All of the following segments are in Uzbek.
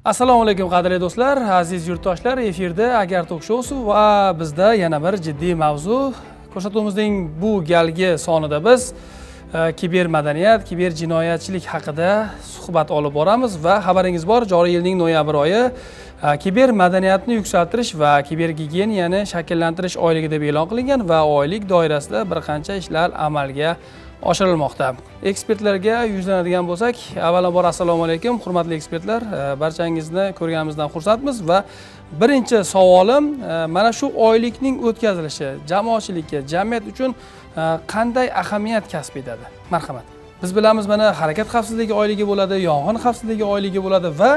Assalomu alaykum qadrli do'stlar, aziz yurtdoshlar, efirda Agar Tok-shousi va bizda yana bir jiddiy mavzu. Ko'rsatuvimizning bu galgi sonida biz kiber madaniyat, kiber jinoyatchilik haqida suhbat olib boramiz va xabaringiz bor, joriy yilning noyabr oyi kiber madaniyatni yuksaltirish va kiber gigiyenani shakllantirish oyligi deb e'lon qilingan va oylik doirasida bir qancha ishlar amalga oshirilmoqda. Ekspertlarga yuzlanadigan bo'lsak, avvalambor assalomu alaykum hurmatli ekspertlar, barchangizni ko'rganimizdan xursandmiz va birinchi savolim mana shu oylikning o'tkazilishi jamoatchilikka, jamiyat uchun qanday ahamiyat kasb etadi? Marhamat. Biz bilamiz, mana harakat xavfsizligi oyligi bo'ladi, yong'in xavfsizligi oyligi bo'ladi va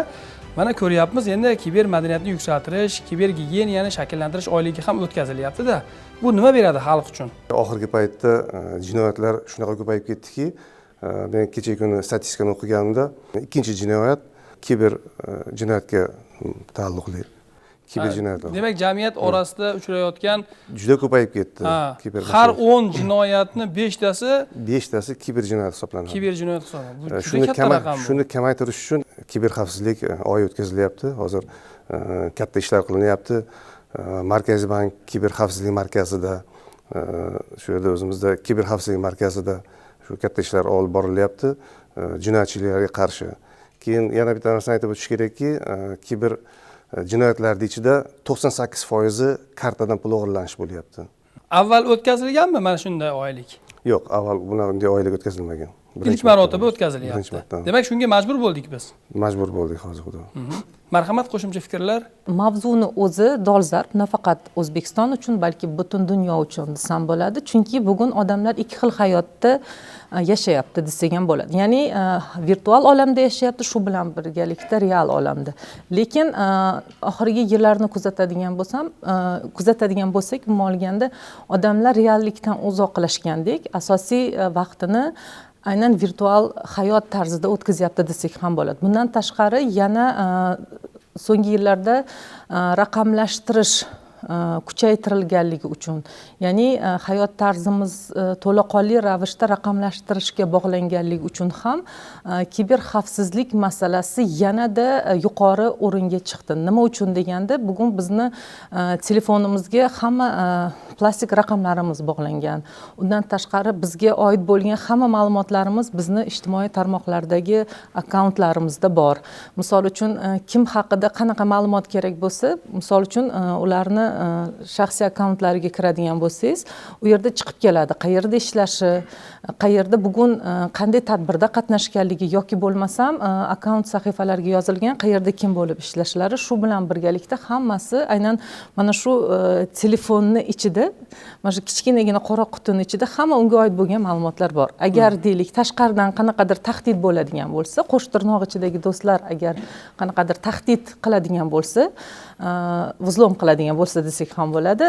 mana ko'ryapmiz, endi kiber madaniyatni yuksaltirish, kiber gigiyenani shakllantirish oyligi ham o'tkazilyapti-da. Bu nima beradi xalq uchun? Oxirgi paytda jinoyatlar shunaqa ko'payib ketdiki, men kecha kuni statistikani o'qiganimda ikkinchi jinoyat kiber jinoyatga taalluqli. Kiber jinoyatlar. Demak, jamiyat orasida uchrayotgan juda ko'payib ketdi. Har 10 jinoyatni 5tasi kiber jinoyat hisoblanadi. Kiber jinoyat hisoblanadi. Shuni kamaytirish uchun kiber xavfsizlik oyi o'tkazilyapti. Hozir katta ishlar qilinyapti. Markaziy bank kiber xavfsizlik markazida, shu yerda o'zimizda kiber xavfsizlik markazida shu katta ishlar olib borilyapti jinoyatchiliklarga qarshi. Keyin yana bitta narsani aytib o'tish kerakki, kiber jinoyatlarning ichida 98% kartadan pul o'g'irlanish bo'lyapti. Avval o'tkazilganmi mana shunday oylik? Yo'q, avval bunday oylik o'tkazilmagan. Ilk marotaba o'tkazilyapti. Demak, shunga majbur bo'ldik biz. Majbur bo'ldik hozir xudo. Marhamat, qo'shimcha fikrlar. Mavzuni o'zi dolzarb, nafaqat O'zbekiston uchun, balki butun dunyo uchun desam bo'ladi, chunki bugun odamlar ikki xil hayotda yashayapti desak ham bo'ladi. Ya'ni virtual olamda yashayapti, shu bilan birgalikda real olamda. Lekin oxirgi yillarni kuzatadigan bo'lsak, umuman olganda odamlar reallikdan uzoqlashgandek, asosiy vaqtini aynan virtual hayot tarzida o'tkazyapti desak ham bo'ladi. Bundan tashqari yana so'nggi yillarda raqamlashtirish kuchaytirilganligi uchun, ya'ni hayot tarzimiz to'laqonli ravishda raqamlashtirishga bog'langanligi uchun ham kiber xavfsizlik masalasi yanada yuqori o'ringa chiqdi. Nima uchun deganda, bugun bizni telefonimizga hamma plastik raqamlarimiz bog'langan. Undan tashqari bizga oid bo'lgan hamma ma'lumotlarimiz bizni ijtimoiy tarmoqlardagi akkauntlarimizda bor. Misol uchun kim haqida qanaqa ma'lumot kerak bo'lsa, misol uchun ularni shaxsiy akkauntlariga kiradigan bo'lsangiz, u yerda chiqib keladi, qayerda ishlashi, qayerda bugun qanday tadbirda qatnashganligi yoki bo'lmasam akkaunt sahifalariga yozilgan qayerda kim bo'lib ishlashlari, shu bilan birgalikda hammasi aynan mana shu telefonni ichida, mana shu kichkinagina qora qutini ichida hamma unga oid bo'lgan ma'lumotlar bor. Agar deylik tashqaridan qanaqadir tahdid bo'ladigan bo'lsa, qo'sh tirnoq ichidagi do'stlar agar qanaqadir tahdid qiladigan bo'lsa, vuzlom qiladigan bo'lsa desak ham bo'ladi,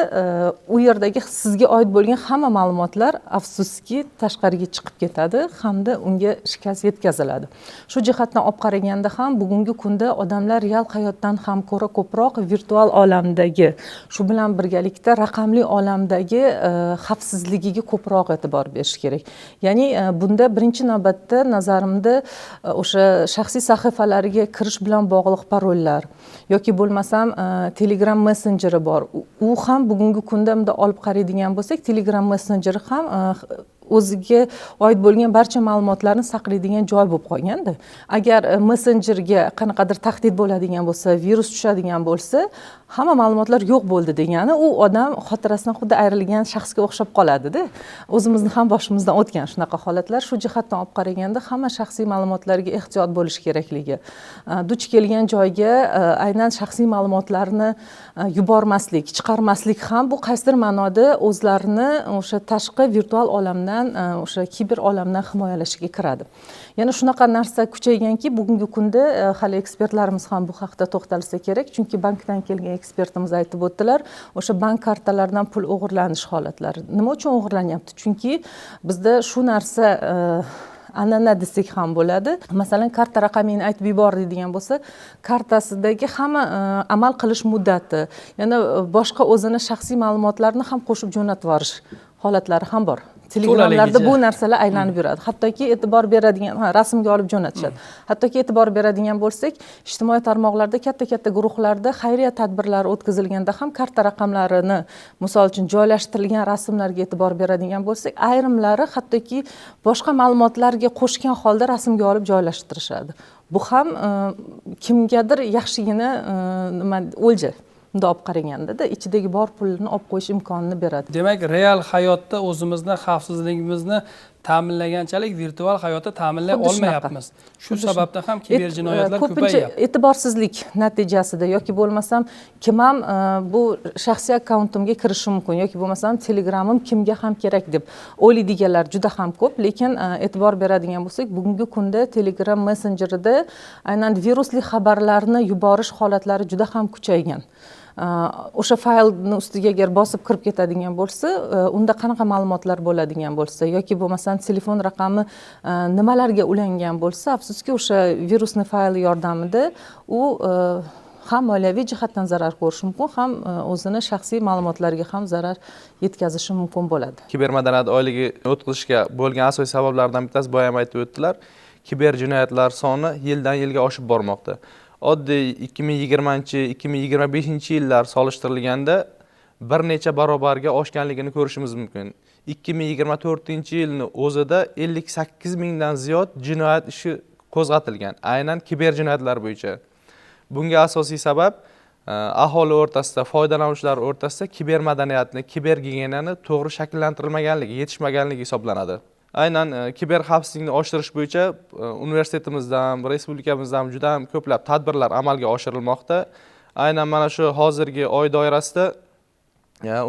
u yerdagi sizga oid bo'lgan hamma ma'lumotlar afsuski tashqariga chiqib ketadi hamda unga shikast yetkaziladi. Shu jihatdan olib qaraganda ham bugungi kunda odamlar real hayotdan ham ko'ra ko'proq virtual olamdagi, shu bilan birgalikda raqamli olamdagi xavfsizligiga ko'proq e'tibor berish kerak. Ya'ni bunda birinchi navbatda nazarimda o'sha shaxsiy sahifalariga kirish bilan bog'liq parollar yoki bo'lmasam Telegram messenjeri bor. U ham bugungi kunda olib qaraydigan bo'lsak, Telegram messenjeri ham o'ziga oid bo'lgan barcha ma'lumotlarni saqlaydigan joy bo'lib qolganda. Agar messenjerga qanaqadir tahdid bo'ladigan bo'lsa, virus tushadigan bo'lsa, hamma ma'lumotlar yo'q bo'ldi degani, u odam xotirasidan xuddi ayrilgan shaxsga o'xshab qoladi-da. O'zimizni ham boshimizdan o'tgan shunaqa holatlar. Shu jihatdan olib qaraganda hamma shaxsiy ma'lumotlarga ehtiyot bo'lish kerakligi, duch kelgan joyga aynan shaxsiy ma'lumotlarni yubormaslik, chiqarmaslik ham bu qaysidir ma'noda o'zlarini o'sha tashqi virtual olamdan, o'sha kiber olamdan himoyalashiga kiradi. Yana shunaqa narsa kuchayganki, bugungi kunda hali ekspertlarimiz ham bu haqda to'xtalsa kerak, chunki bankdan kelgan ekspertimiz aytib o'tdilar, o'sha bank kartalaridan pul o'g'irlanish holatlari. Nima uchun o'g'irlanyapti? Chunki bizda shu narsa an'ana desak ham bo'ladi. Masalan, karta raqamingni aytib yubor deydigan bo'lsa, kartasidagi hamma amal qilish muddati, yana boshqa o'zini shaxsiy ma'lumotlarini ham qo'shib jo'natib yuborish holatlari ham bor. telegramlarda bu To'laligicha. narsalar aylanib yuradi. Hattoki e'tibor beradigan, rasmga olib jo'natishadi. Hattoki e'tibor beradigan bo'lsak, ijtimoiy tarmoqlarda katta-katta guruhlarda xayriya tadbirlari o'tkazilganda ham karta raqamlarini, misol uchun joylashtirilgan rasmlarga e'tibor beradigan bo'lsak, ayrimlari hattoki boshqa ma'lumotlarga qo'shgan holda rasmga olib joylashtirishadi. Bu ham kimgadir yaxshigina nima o'lja. Bunda olib qaraganda ichidagi bor pulni olib qo'yish imkonini beradi. Demak, real hayotda o'zimizni xavfsizligimizni ta'minlaganchalik virtual hayotda ta'minlay Xuddi shunaqa. olmayapmiz. Shu sababdan ham kiber jinoyatlar Ko'pincha ko'payyapti. e'tiborsizlik natijasida yoki bo'lmasam kim ham bu shaxsiy akkauntimga kirishi mumkin yoki bo'lmasam telegramim kimga ham kerak deb o'ylaydiganlar juda ham ko'p, lekin e'tibor beradigan bo'lsak, bugungi kunda Telegram messenjerida aynan virusli xabarlarni yuborish holatlari juda ham kuchaygan. O'sha faylni ustiga agar bosib kirib ketadigan bo'lsa, unda qanaqa ma'lumotlar bo'ladigan bo'lsa yoki bo'lmasam telefon raqami nimalarga ulangan bo'lsa, afsuski o'sha virusni fayl yordamida u ham moliyaviy jihatdan zarar ko'rishi mumkin, ham o'zini shaxsiy ma'lumotlariga ham zarar yetkazishi mumkin bo'ladi. Kibermadaniyat oyligi o'tkazishga bo'lgan asosiy sabablardan bittasi boya ham aytib o'tdilar. Kiber jinoyatlar soni yildan yilga oshib bormoqda. Oddiy 2020-2025 yillar solishtirilganda bir necha barobarga oshganligini ko'rishimiz mumkin. 2024-yilni o'zida 58 mingdan ziyod jinoyat ishi qo'zg'atilgan, aynan kiber jinoyatlar bo'yicha. Bunga asosiy sabab aholi o'rtasida, foydalanuvchilar o'rtasida kiber madaniyatni, kiber gigiyenani to'g'ri shakllantirilmaganligi, yetishmaganligi hisoblanadi. Aynan kiber xavfsizlikni oshirish bo'yicha universitetimizdan, respublikamizdan juda ham ko'plab tadbirlar amalga oshirilmoqda. Aynan mana shu hozirgi oy doirasida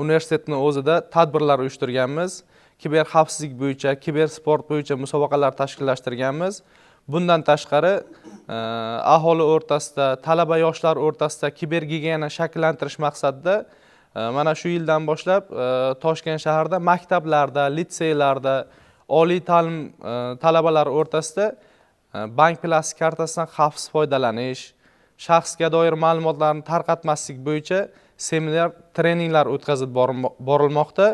universitetning o'zida tadbirlar uyushtirganmiz. Kiber xavfsizlik bo'yicha, kiber sport bo'yicha musobaqalar tashkillashtirganmiz. Bundan tashqari aholi o'rtasida, talaba yoshlar o'rtasida kiber gigiyena shakllantirish maqsadida mana shu yildan boshlab Toshkent shahrida maktablarda, litseylarda, oliy ta'lim talabalari o'rtasida bank plastik kartasidan xavfsiz foydalanish, shaxsga doir ma'lumotlarni tarqatmaslik bo'yicha seminar, treninglar o'tkazib borilmoqda.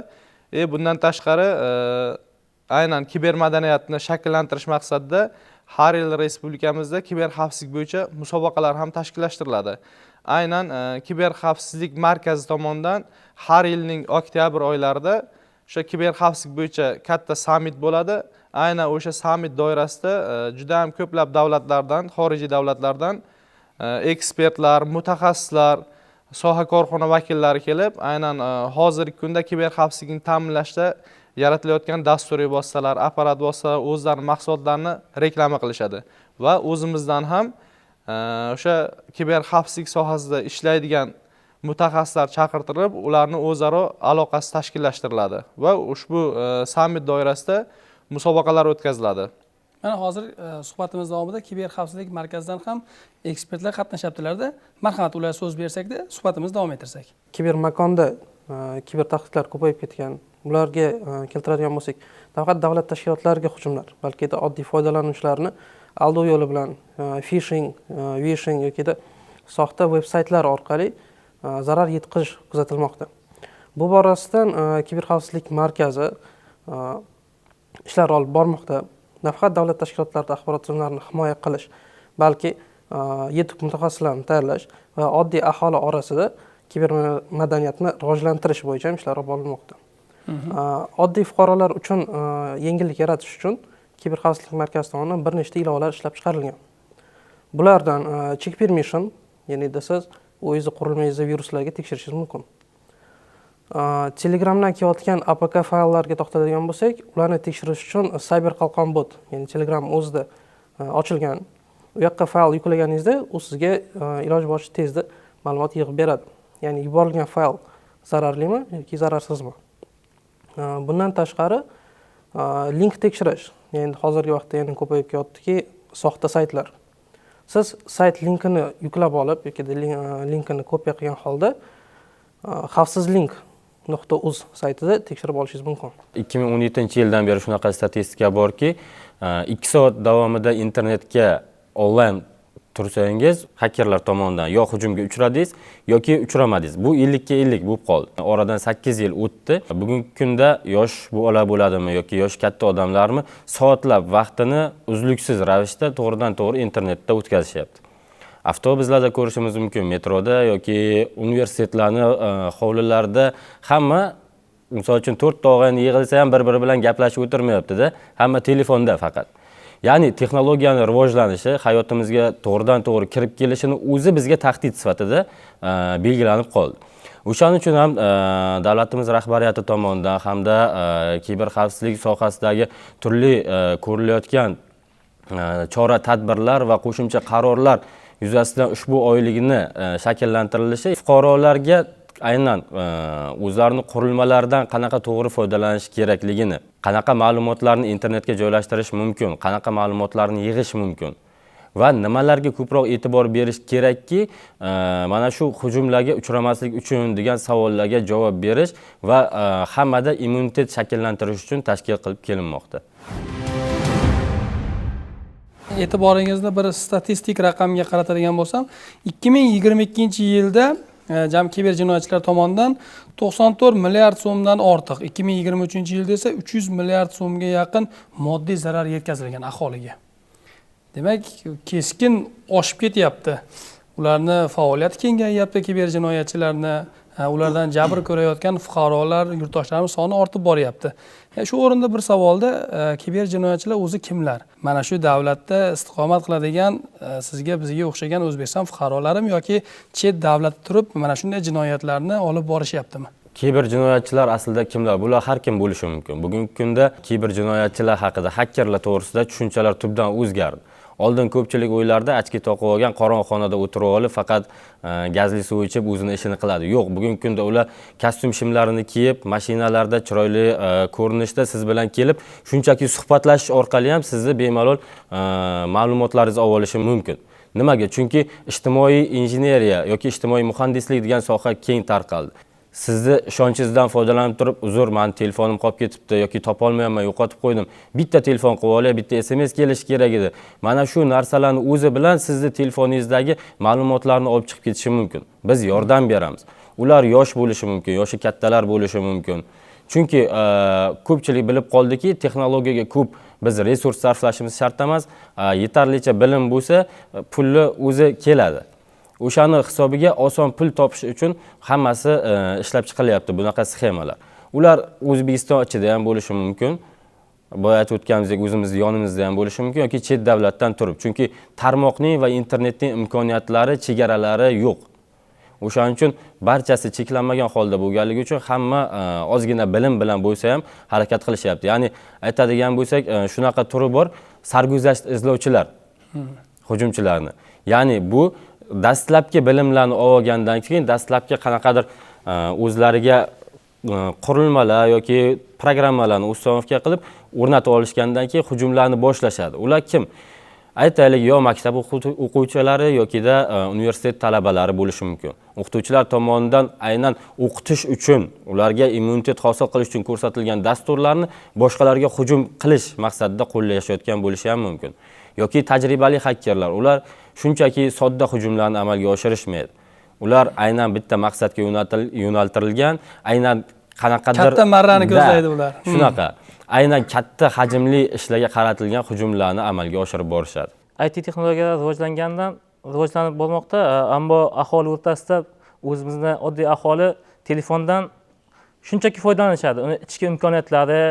Bundan tashqari aynan kiber madaniyatni shakllantirish maqsadida har yil respublikamizda kiber xavfsizlik bo'yicha musobaqalar ham tashkillashtiriladi. Aynan kiber xavfsizlik markazi tomonidan har yilning oktyabr oylarida o'sha kiber xavfsizlik bo'yicha katta summit bo'ladi. Aynan o'sha summit doirasida juda ham ko'plab davlatlardan, xorijiy davlatlardan ekspertlar, mutaxassislar, soha korxona vakillari kelib, aynan hozirgi kunda kiber xavfsizlikni ta'minlashda yaratilayotgan dasturiy vositalar, apparat vositalar o'zlarining mahsulotlarini reklama qilishadi va o'zimizdan ham o'sha kiber xavfsizlik sohasida ishlaydigan mutaxassislar chaqirtirib, ularni o'zaro aloqasi tashkillashtiriladi va ushbu summit doirasida musobaqalar o'tkaziladi. Mana hozir suhbatimiz davomida kiber xavfsizlik markazidan ham ekspertlar qatnashyaptilarda. Marhamat, ular so'z bersakda suhbatimizni davom ettirsak. Kiber makonda kiber tahdidlar ko'payib ketgan. Ularga keltiradigan bo'lsak, nafaqat davlat tashkilotlariga hujumlar, balki oddiy foydalanuvchilarni aldov yo'li bilan phishing, vishing yoki soxta veb-saytlar orqali zarar yetkazish kuzatilmoqda. Bu borasidan kiber xavfsizlik markazi ishlar olib bormoqda. Nafaqat davlat tashkilotlarida axborot tizimlarini himoya qilish, balki yetuk mutaxassislarni tayyorlash va oddiy aholi orasida kiber madaniyatni rivojlantirish bo'yicha ishlar olib borilmoqda. Oddiy fuqarolar uchun yengillik yaratish uchun kiber xavfsizlik markazi tomonidan bir nechta ilovalar ishlab chiqarilgan. Bulardan check permission, ya'ni siz o'zingiz qurilmangizda viruslarga tekshirishingiz mumkin. Telegramdan kelayotgan APK fayllarga to'xtaladigan bo'lsak, ularni tekshirish uchun Cyber Qalqon bot, ya'ni Telegram o'zida ochilgan. U yoqqa fayl yuklaganingizda, u sizga iloji boricha tezda ma'lumot yig'ib beradi. Ya'ni yuborilgan fayl zararlimi yoki zararsizmi? Bundan tashqari link tekshirish, ya'ni hozirgi vaqtda yana ko'payib ketyaptiki, soxta saytlar. Siz sayt linkini yuklab olib yoki linkini kopiya qilgan holda xavfsizlink.uz saytida tekshirib olishingiz mumkin. 2017-yildan beri shunaqa statistika borki, 2 soat davomida internetga onlayn tursangiz xakerlar tomonidan yo hujumga uchradingiz yoki uchramadingiz. Bu 50 ga 50 bo'lib qoldi. Oradan 8 yil o'tdi. Bugungi kunda yosh bola bo'ladimi yoki yosh katta odamlarmi soatlab vaqtini uzluksiz ravishda to'g'ridan to'g'ri internetda o'tkazishyapti. Avtobuslarda ko'rishimiz mumkin, metroda yoki universitetlarni hovlilarida hamma misol uchun 4 ta o'g'in yig'ilsa ham bir-biri bilan gaplashib o'tirmayapti-da, hamma telefonda faqat. Ya'ni texnologiyaning rivojlanishi hayotimizga to'g'ridan to'g'ri kirib kelishini o'zi bizga tahdid sifatida belgilanib qoldi. O'shaning uchun ham davlatimiz rahbariyati tomonidan hamda kiberxavfsizlik sohasidagi turli ko'rilayotgan chora-tadbirlar va qo'shimcha qarorlar yuzasidan ushbu oyligini shakllantirilishi fuqarolarga aynan o'zlarining qurilmalaridan qanaqa to'g'ri foydalanish kerakligini, qanaqa ma'lumotlarni internetga joylashtirish mumkin, qanaqa ma'lumotlarni yig'ish mumkin va nimalarga ko'proq e'tibor berish kerakki, mana shu hujumlarga uchramaslik uchun degan savollarga javob berish va hammada immunitet shakllantirish uchun tashkil qilib kelinmoqda. E'tiboringizni bir statistik raqamga qaratadigan bo'lsam, 2022-yilda jami kiber jinoyatchilar tomonidan 94 milliard so'mdan ortiq, 2023-yilda esa 300 milliard so'mga yaqin moddiy zarar yetkazilgan aholiga. Demak, keskin oshib ketyapti. Ularni faoliyati kengayyapti, kiber jinoyatchilarni, ulardan jabr ko'rayotgan fuqarolar, yurtdoshlarimiz soni ortib boryapti. Shu o'rinda bir savolda kiber jinoyatchilar o'zi kimlar? Mana shu davlatda istiqomat qiladigan sizga bizga o'xshagan O'zbekiston fuqarolarimi yoki chet davlatda turib mana shunday jinoyatlarni olib borishyaptimi? Kiber jinoyatchilar aslida kimlar? Bular har kim bo'lishi mumkin. Bugungi kunda kiber jinoyatchilar haqida, hakkerlar to'g'risida tushunchalar tubdan o'zgardi. Oldin ko'pchilik o'ylarda achki toqib olgan qorong'uxonada o'tirib olib, faqat gazli suv ichib o'zini ishini qiladi. Yo'q, bugungi kunda ular kostyum shimlarini kiyib, mashinalarda chiroyli ko'rinishda siz bilan kelib, shunchaki suhbatlashish orqali ham sizni bemalol ma'lumotlaringizni olib olishi mumkin. Nimaga? Chunki ijtimoiy injineriya yoki ijtimoiy muhandislik degan soha keng tarqaldi. Sizni ishonchingizdan foydalanib turib, uzr, meni telefonim qolib ketibdi yoki topa olmayapman, yo'qotib qo'ydim. Bitta telefon qilib olay, bitta SMS kelishi kerak edi. Mana shu narsalarni o'zi bilan sizni telefoningizdagi ma'lumotlarni olib chiqib ketishi mumkin. Biz yordam beramiz. Ular yosh bo'lishi mumkin, yoshi kattalar bo'lishi mumkin. Chunki ko'pchilik bilib qoldiki, texnologiyaga ko'p biz resurs sarflashimiz shart emas. Yetarlicha bilim bo'lsa, pulni o'zi keladi. O'shani hisobiga oson pul topish uchun hammasi ishlab chiqilyapti bunaqa sxemalar. Ular O'zbekiston ichida ham bo'lishi mumkin. Boya aytib o'tganimizdek, o'zimizning yonimizda ham bo'lishi mumkin yoki chet davlatdan turib. Chunki tarmoqning va internetning imkoniyatlari, chegaralari yo'q. O'shaning uchun barchasi cheklanmagan holda bo'lganligi uchun hamma ozgina bilim bilan bo'lsa ham harakat qilishyapti. Ya'ni aytadigan bo'lsak, shunaqa turi bor, sarguzasht izlovchilar, hujumchilarni. Ya'ni bu dastlabki bilimlarni olgandan keyin dastlabki qanaqadir o'zlariga qurilmalar yoki programmalarni uстановка qilib o'rnatib olishgandan keyin hujumlarni boshlashadi. Ular kim? Aytaylik, yo maktab o'quvchilari yokida universitet talabalari bo'lishi mumkin. O'qituvchilar tomonidan aynan o'qitish uchun, ularga immunitet hosil qilish uchun ko'rsatilgan dasturlarni boshqalarga hujum qilish maqsadida qo'llashayotgan bo'lishi ham mumkin. Yoki tajribali hakkerlar, ular shunchaki sodda hujumlarni amalga oshirishmaydi. Ular aynan bitta maqsadga yo'naltirilgan, aynan qanaqadir katta marrani ko'zlaydi ular. Shunaqa. Aynan katta hajmli ishlarga qaratilgan hujumlarni amalga oshirib borishadi. IT texnologiyalar rivojlanib bormoqda, ammo aholi o'rtasida o'zimizning oddiy aholi telefondan shunchaki foydalanishadi. Uni ichki imkoniyatlari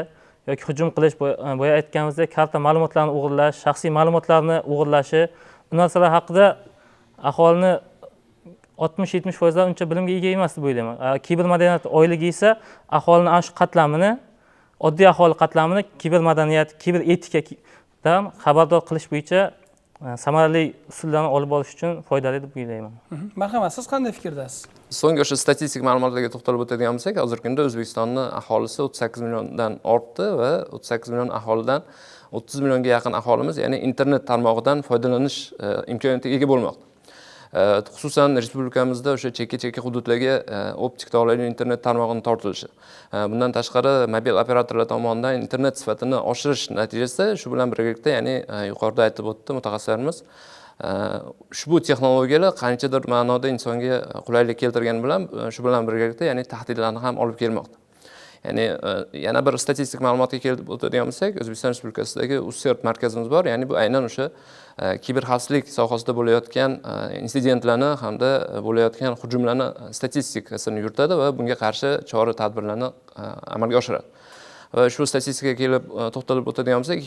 yoki hujum qilish, boya aytganimizdek, karta ma'lumotlarni o'g'irlash, shaxsiy ma'lumotlarni o'g'irlashi, bu narsalar haqida aholini 60-70% uncha bilimga ega emas deb o'ylayman. Kiber madaniyat oyligi esa aholini ana shu qatlamini, oddiy aholi qatlamini kiber madaniyat, kiber etikadan xabardor qilish bo'yicha samarali usullarni olib borish uchun foydali deb o'ylayman. Marhamat, siz qanday fikrdasiz? So'nggi o'sha statistik ma'lumotlarga to'xtalib o'tadigan bo'lsak, hozirgi kunda O'zbekistonning aholisi 38 milliondan ortdi va 38 million aholidan 30 millionga yaqin aholimiz, ya'ni internet tarmog'idan foydalanish imkoniyatiga ega bo'lmoqda. Xususan respublikamizda o'sha chekka hududlarga optik tog'li internet tarmog'ini tortilishi. Bundan tashqari mobil operatorlar tomonidan internet sifatini oshirish natijasida shu bilan birgalikda, ya'ni yuqorida aytib o'tdi mutaxassislarimiz, ushbu texnologiyalar qanchadir ma'noda insonga qulaylik keltirgani bilan shu bilan birgalikda ya'ni tahdidlarni ham olib kelmoqda. Ya'ni yana bir statistik ma'lumotga kelib o'tadigan bo'lsak, O'zbekiston Respublikasidagi USCERT markazimiz bor. Ya'ni bu aynan o'sha kiberxavfsizlik sohasida bo'layotgan insidentlarni hamda bo'layotgan hujumlarni statistikasini yuritadi va bunga qarshi chora-tadbirlarni amalga oshiradi. Va shu statistikaga kelib to'xtalib o'tadigan bo'lsak,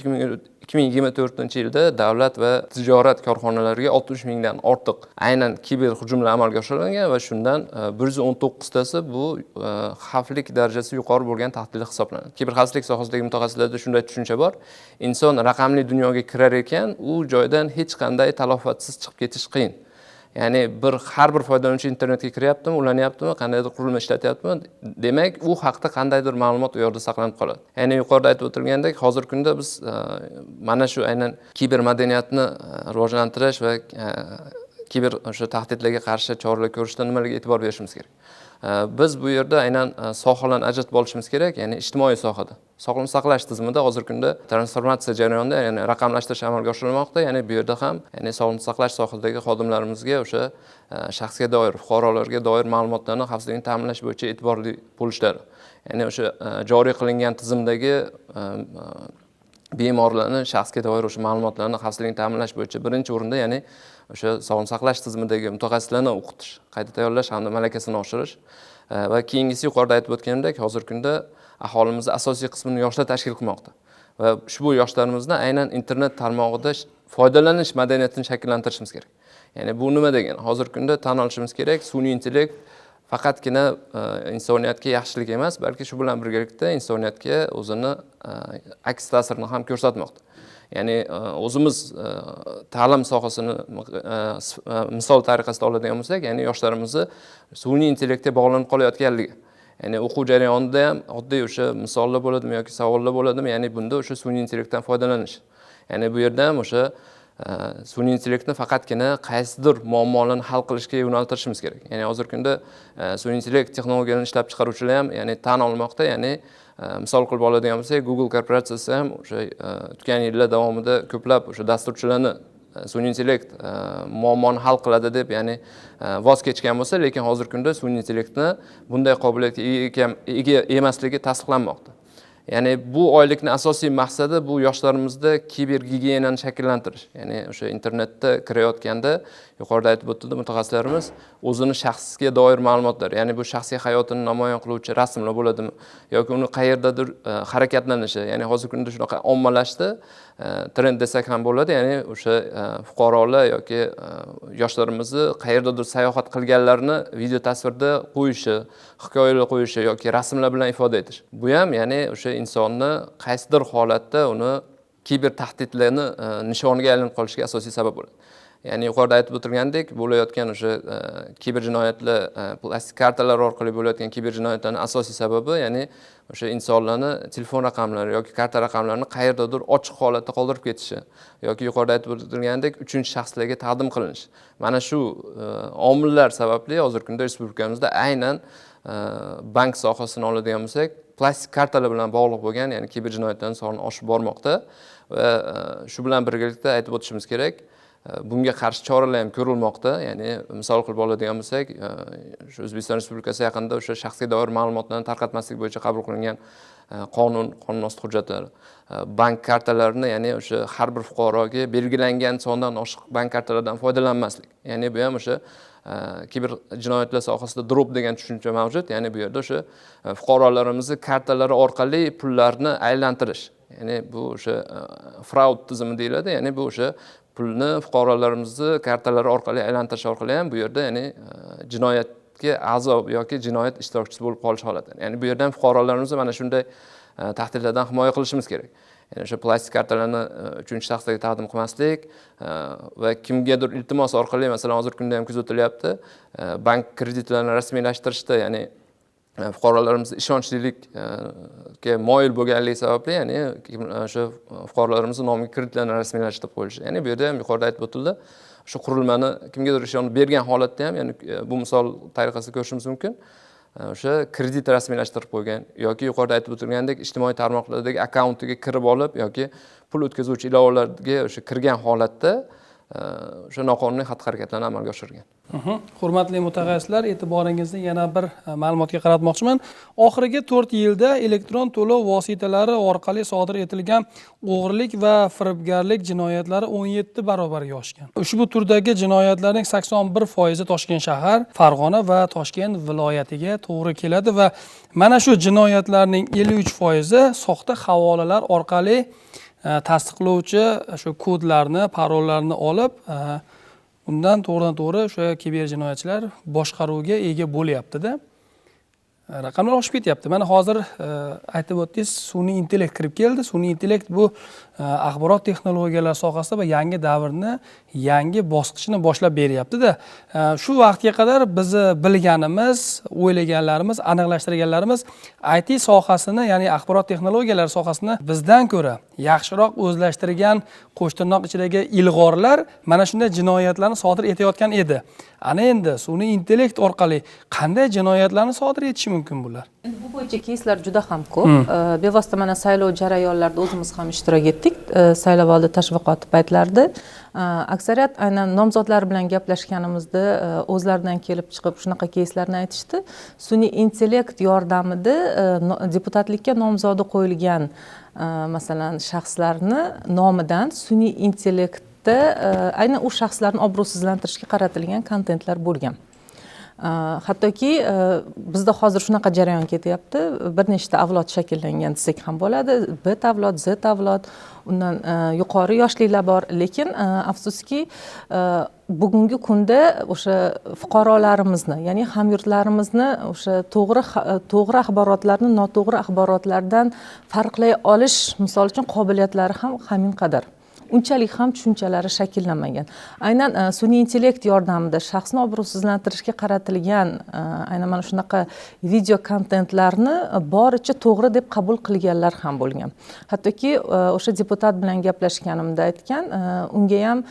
2024-yilda davlat va tijorat korxonalariga 60 mingdan ortiq aynan kiber hujumlar amalga oshirilgan va shundan 119 tasi bu xavflik darajasi yuqori bo'lgan tahdidlar hisoblanadi. Kiberxavfsizlik sohasidagi mutaxassislarda shunday tushuncha bor. Inson raqamli dunyoga kirar ekan, u joydan hech qanday talofatsiz chiqib ketish qiyin. Ya'ni har bir foydalanuvchi internetga kiryaptimi, ulanyaptimi, qandaydir qurilma ishlatyaptimi, demak u haqda qandaydir ma'lumot u yerda saqlanib qoladi. Ya'ni yuqorida aytib o'tilgandek, hozirgi kunda biz mana shu aynan kiber madaniyatni rivojlantirish va kiber o'sha tahdidlarga qarshi choralar ko'rishda nimalarga e'tibor berishimiz kerak. Biz bu yerda aynan sohalarni ajratib olishimiz kerak, ya'ni ijtimoiy sohada. Sog'liqni saqlash tizimida hozirgi kunda transformatsiya jarayonida, ya'ni raqamlashtirish amalga oshirilmoqda. Ya'ni bu yerda ham, ya'ni sog'liqni saqlash sohasidagi xodimlarimizga o'sha shaxsga doir, fuqarolarga doir ma'lumotlarni xavfsizligini ta'minlash bo'yicha e'tiborli bo'lishlari. Ya'ni o'sha joriy qilingan tizimdagi bemorlarning shaxsga doir o'sha ma'lumotlarni xavfsizligini ta'minlash bo'yicha birinchi o'rinda, ya'ni o'sha sog'liqni saqlash tizimidagi mutaxassislarni o'qitish, qayta tayyorlash hamda malakasini oshirish va keyingisi yuqorida aytib o'tganimdek, hozirgi kunda aholimizning asosiy qismini yoshlar tashkil qilmoqda va ushbu yoshlarimizni aynan internet tarmog'ida foydalanish madaniyatini shakllantirishimiz kerak. Ya'ni bu nima degani? Hozirgi kunda tan olishimiz kerak, sun'iy intellekt faqatgina insoniyatga yaxshilik emas, balki shu bilan birgalikda insoniyatga o'zini aks ta'sirini ham ko'rsatmoqda. Ya'ni o'zimiz ta'lim sohasini misol tariqasida oladigan bo'lsak, ya'ni yoshlarimizni sun'iy intellektga bog'lanib qolayotganligi. Ya'ni o'quv jarayonida ham oddiy o'sha misollar bo'ladimi yoki savollar bo'ladimi, ya'ni bunda o'sha sun'iy intellektdan foydalanish. Ya'ni bu yerda ham o'sha sun'iy intellektni faqatgina qaysidir muammolarni hal qilishga yo'naltirishimiz kerak. Ya'ni hozirgi kunda sun'iy intellekt texnologiyalarini ishlab chiqaruvchilar ham ya'ni tan olmoqda, ya'ni misol qilib oladigan bo'lsak, Google korporatsiyasi ham o'sha o'tgan yillar davomida ko'plab o'sha dasturchilarni sun'iy intellekt muammoni hal qiladi deb, ya'ni voz kechgan bo'lsa, lekin hozirgi kunda sun'iy intellektni bunday qobiliyatga ega emasligi tasdiqlanmoqda. Ya'ni bu oylikning asosiy maqsadi bu yoshlarimizda kiber gigiyenani shakllantirish. Ya'ni o'sha internetda kirayotganda yuqorida aytib o'tdi mutaxassislarimiz, o'zini shaxsga doir ma'lumotlar, ya'ni bu shaxsiy hayotini namoyon qiluvchi rasmlar bo'ladimi yoki uni qayerdadir harakatlanishi, ya'ni hozirgi kunda shunaqa ommalashdi, trend desak ham bo'ladi, ya'ni o'sha fuqarolar yoki yoshlarimizni qayerdadir sayohat qilganlarini video tasvirda qo'yishi, hikoyalar qo'yishi yoki rasmlar bilan ifoda etish. Bu ham ya'ni o'sha insonni qaysidir holatda uni kiber tahdidlarni nishoniga aylanib qolishiga asosiy sabab bo'ladi. Ya'ni yuqorida aytib o'tilgandek, bo'layotgan o'sha kiber jinoyatlar, plastik kartalar orqali bo'layotgan kiber jinoyatlarning asosiy sababi, ya'ni o'sha insonlarni telefon raqamlari yoki karta raqamlarini qayerdadir ochiq holatda qoldirib ketishi yoki yuqorida aytib o'tilgandek, uchinchi shaxslarga taqdim qilinish. Mana shu omillar sababli hozirgi kunda respublikamizda aynan bank sohasini oladigan bo'lsak, plastik kartalar bilan bog'liq bo'lgan, ya'ni kiber jinoyatlarning soni oshib bormoqda va shu bilan birgalikda aytib o'tishimiz kerak, bunga qarshi choralar ham ko'rilmoqda. Ya'ni misol qilib oladigan bo'lsak, shu O'zbekiston Respublikasi yaqinida o'sha shaxsga doir ma'lumotlarni tarqatmaslik bo'yicha qabul qilingan qonun osti hujjatlari, bank kartalarini, ya'ni o'sha har bir fuqaroga belgilangan sondan oshiq bank kartalaridan foydalanmaslik. Ya'ni bu ham o'sha kiber jinoyatlar sohasida drop degan tushuncha mavjud. Ya'ni bu yerda o'sha fuqarolarimizni kartalari orqali pullarni aylantirish. Ya'ni bu o'sha fraud tizimi deyiladi. Ya'ni bu o'sha pulni fuqarolarimizni kartalari orqali aylantirish orqali ham bu yerda ya'ni jinoyatga a'zo yoki jinoyat ishtirokchisi bo'lib qolish holati. Ya'ni bu yerdan fuqarolarimizni mana shunday tahdidlardan himoya qilishimiz kerak. Ya'ni o'sha plastik kartalarni uchinchi shaxslarga taqdim qilmaslik va kimgadir iltimos orqali, masalan, hozirgi kunda ham kuzatilyapti, bank kreditlarini rasmiylashtirishda, ya'ni fuqarolarimiz ishonchlilikka moyil bo'lganligi sababli, ya'ni o'sha fuqarolarimiz nomiga kreditlarni rasmiylashtirib qo'yish. Ya'ni bu yerda ham yuqorida aytib o'tildi, shu qurilmani kimgadir ishonib bergan holatda ham, ya'ni bu misol tariqasida ko'rishimiz mumkin. O'sha kredit rasmiylashtirib qo'ygan yoki yuqorida aytib o'tilgandek ijtimoiy tarmoqlardagi akkauntiga kirib olib yoki pul o'tkazuvchi ilovalarga o'sha kirgan holatda o'sha noqonuniy xatti harakatlarni amalga oshirgan. Hurmatli mutaxassislar, e'tiboringizni yana bir ma'lumotga qaratmoqchiman. Oxirgi 4 yilda elektron to'lov vositalari orqali sodir etilgan o'g'rilik va firibgarlik jinoyatlari 17 barobarga oshgan. Ushbu turdagi jinoyatlarning 81% Toshkent shahar, Farg'ona va Toshkent viloyatiga to'g'ri keladi va mana shu jinoyatlarning 53% soxta havolalar orqali tasdiqlovchi shu kodlarni, parollarni olib, undan to'g'ridan-to'g'ri o'sha kiber jinoyatchilar boshqaruvga ega bo'lyapti-da. Raqamlar oshib ketyapti. Mana hozir aytib o'tdingiz, sun'iy intellekt kirib keldi. Sun'iy intellekt bu axborot texnologiyalari sohasida va yangi davrni, yangi bosqichini boshlab beryapti-da. Shu vaqtga qadar bizni bilganimiz, o'ylaganlarimiz, aniqlashtirganlarimiz IT sohasini, ya'ni axborot texnologiyalari sohasini bizdan ko'ra yaxshiroq o'zlashtirgan qo'sh tirnoq ichidagi ilg'orlar mana shunday jinoyatlarni sodir etayotgan edi. Ana endi sun'iy intellekt orqali qanday jinoyatlarni sodir etishi mumkin bular? Endi bu bo'yicha keyslar juda ham ko'p. Bevosita mana saylov jarayonlarida o'zimiz ham ishtirok etdik. Saylovoldi tashviqoti paytlarida aksariyat aynan nomzodlar bilan gaplashganimizda o'zlaridan kelib chiqib shunaqa keyslarni aytishdi. Sun'iy intellekt yordamida deputatlikka nomzodi qo'yilgan masalan shaxslarni nomidan sun'iy intellektda aynan u shaxslarni obro'sizlantirishga qaratilgan kontentlar bo'lgan. Hattoki bizda hozir shunaqa jarayon ketyapti. Bir nechta avlod shakllangan desak ham bo'ladi. B avlod, Z avlod, undan yuqori yoshlilar bor, lekin afsuski bugungi kunda o'sha fuqarolarimizni, ya'ni hamyurtlarimizni o'sha to'g'ri axborotlarni noto'g'ri axborotlardan farqlay olish, misol uchun qobiliyatlari ham hamin qadar. Unchalik ham tushunchalari shakllanmagan. Aynan sun'iy intellekt yordamida shaxsni obro'sizlantirishga qaratilgan aynan mana shunaqa video kontentlarni boricha to'g'ri deb qabul qilganlar ham bo'lgan. Hattoki o'sha deputat bilan gaplashganimda aytgan, unga ham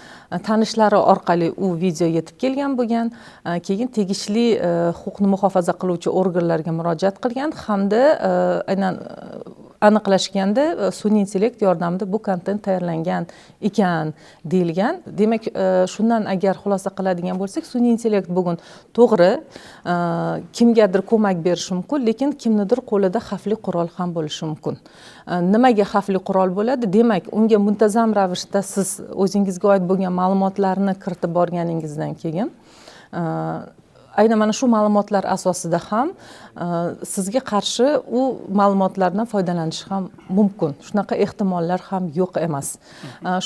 tanishlari orqali u video yetib kelgan bo'lgan, keyin tegishli huquqni muhofaza qiluvchi organlarga murojaat qilgan hamda aynan aniqlashganda sun'iy intellekt yordamida bu kontent tayyorlangan ekan deyilgan. Demak, shundan agar xulosa qiladigan bo'lsak, sun'iy intellekt bugun to'g'ri kimgadir ko'mak berishi mumkin, lekin kimnidir qo'lida xavfli qurol ham bo'lishi mumkin. Nimaga xavfli qurol bo'ladi? Demak, unga muntazam ravishda siz o'zingizga oid bo'lgan ma'lumotlarni kiritib borganingizdan keyin aynan mana shu ma'lumotlar asosida ham sizga qarshi u ma'lumotlardan foydalanish ham mumkin. Shunaqa ehtimollar ham yo'q emas.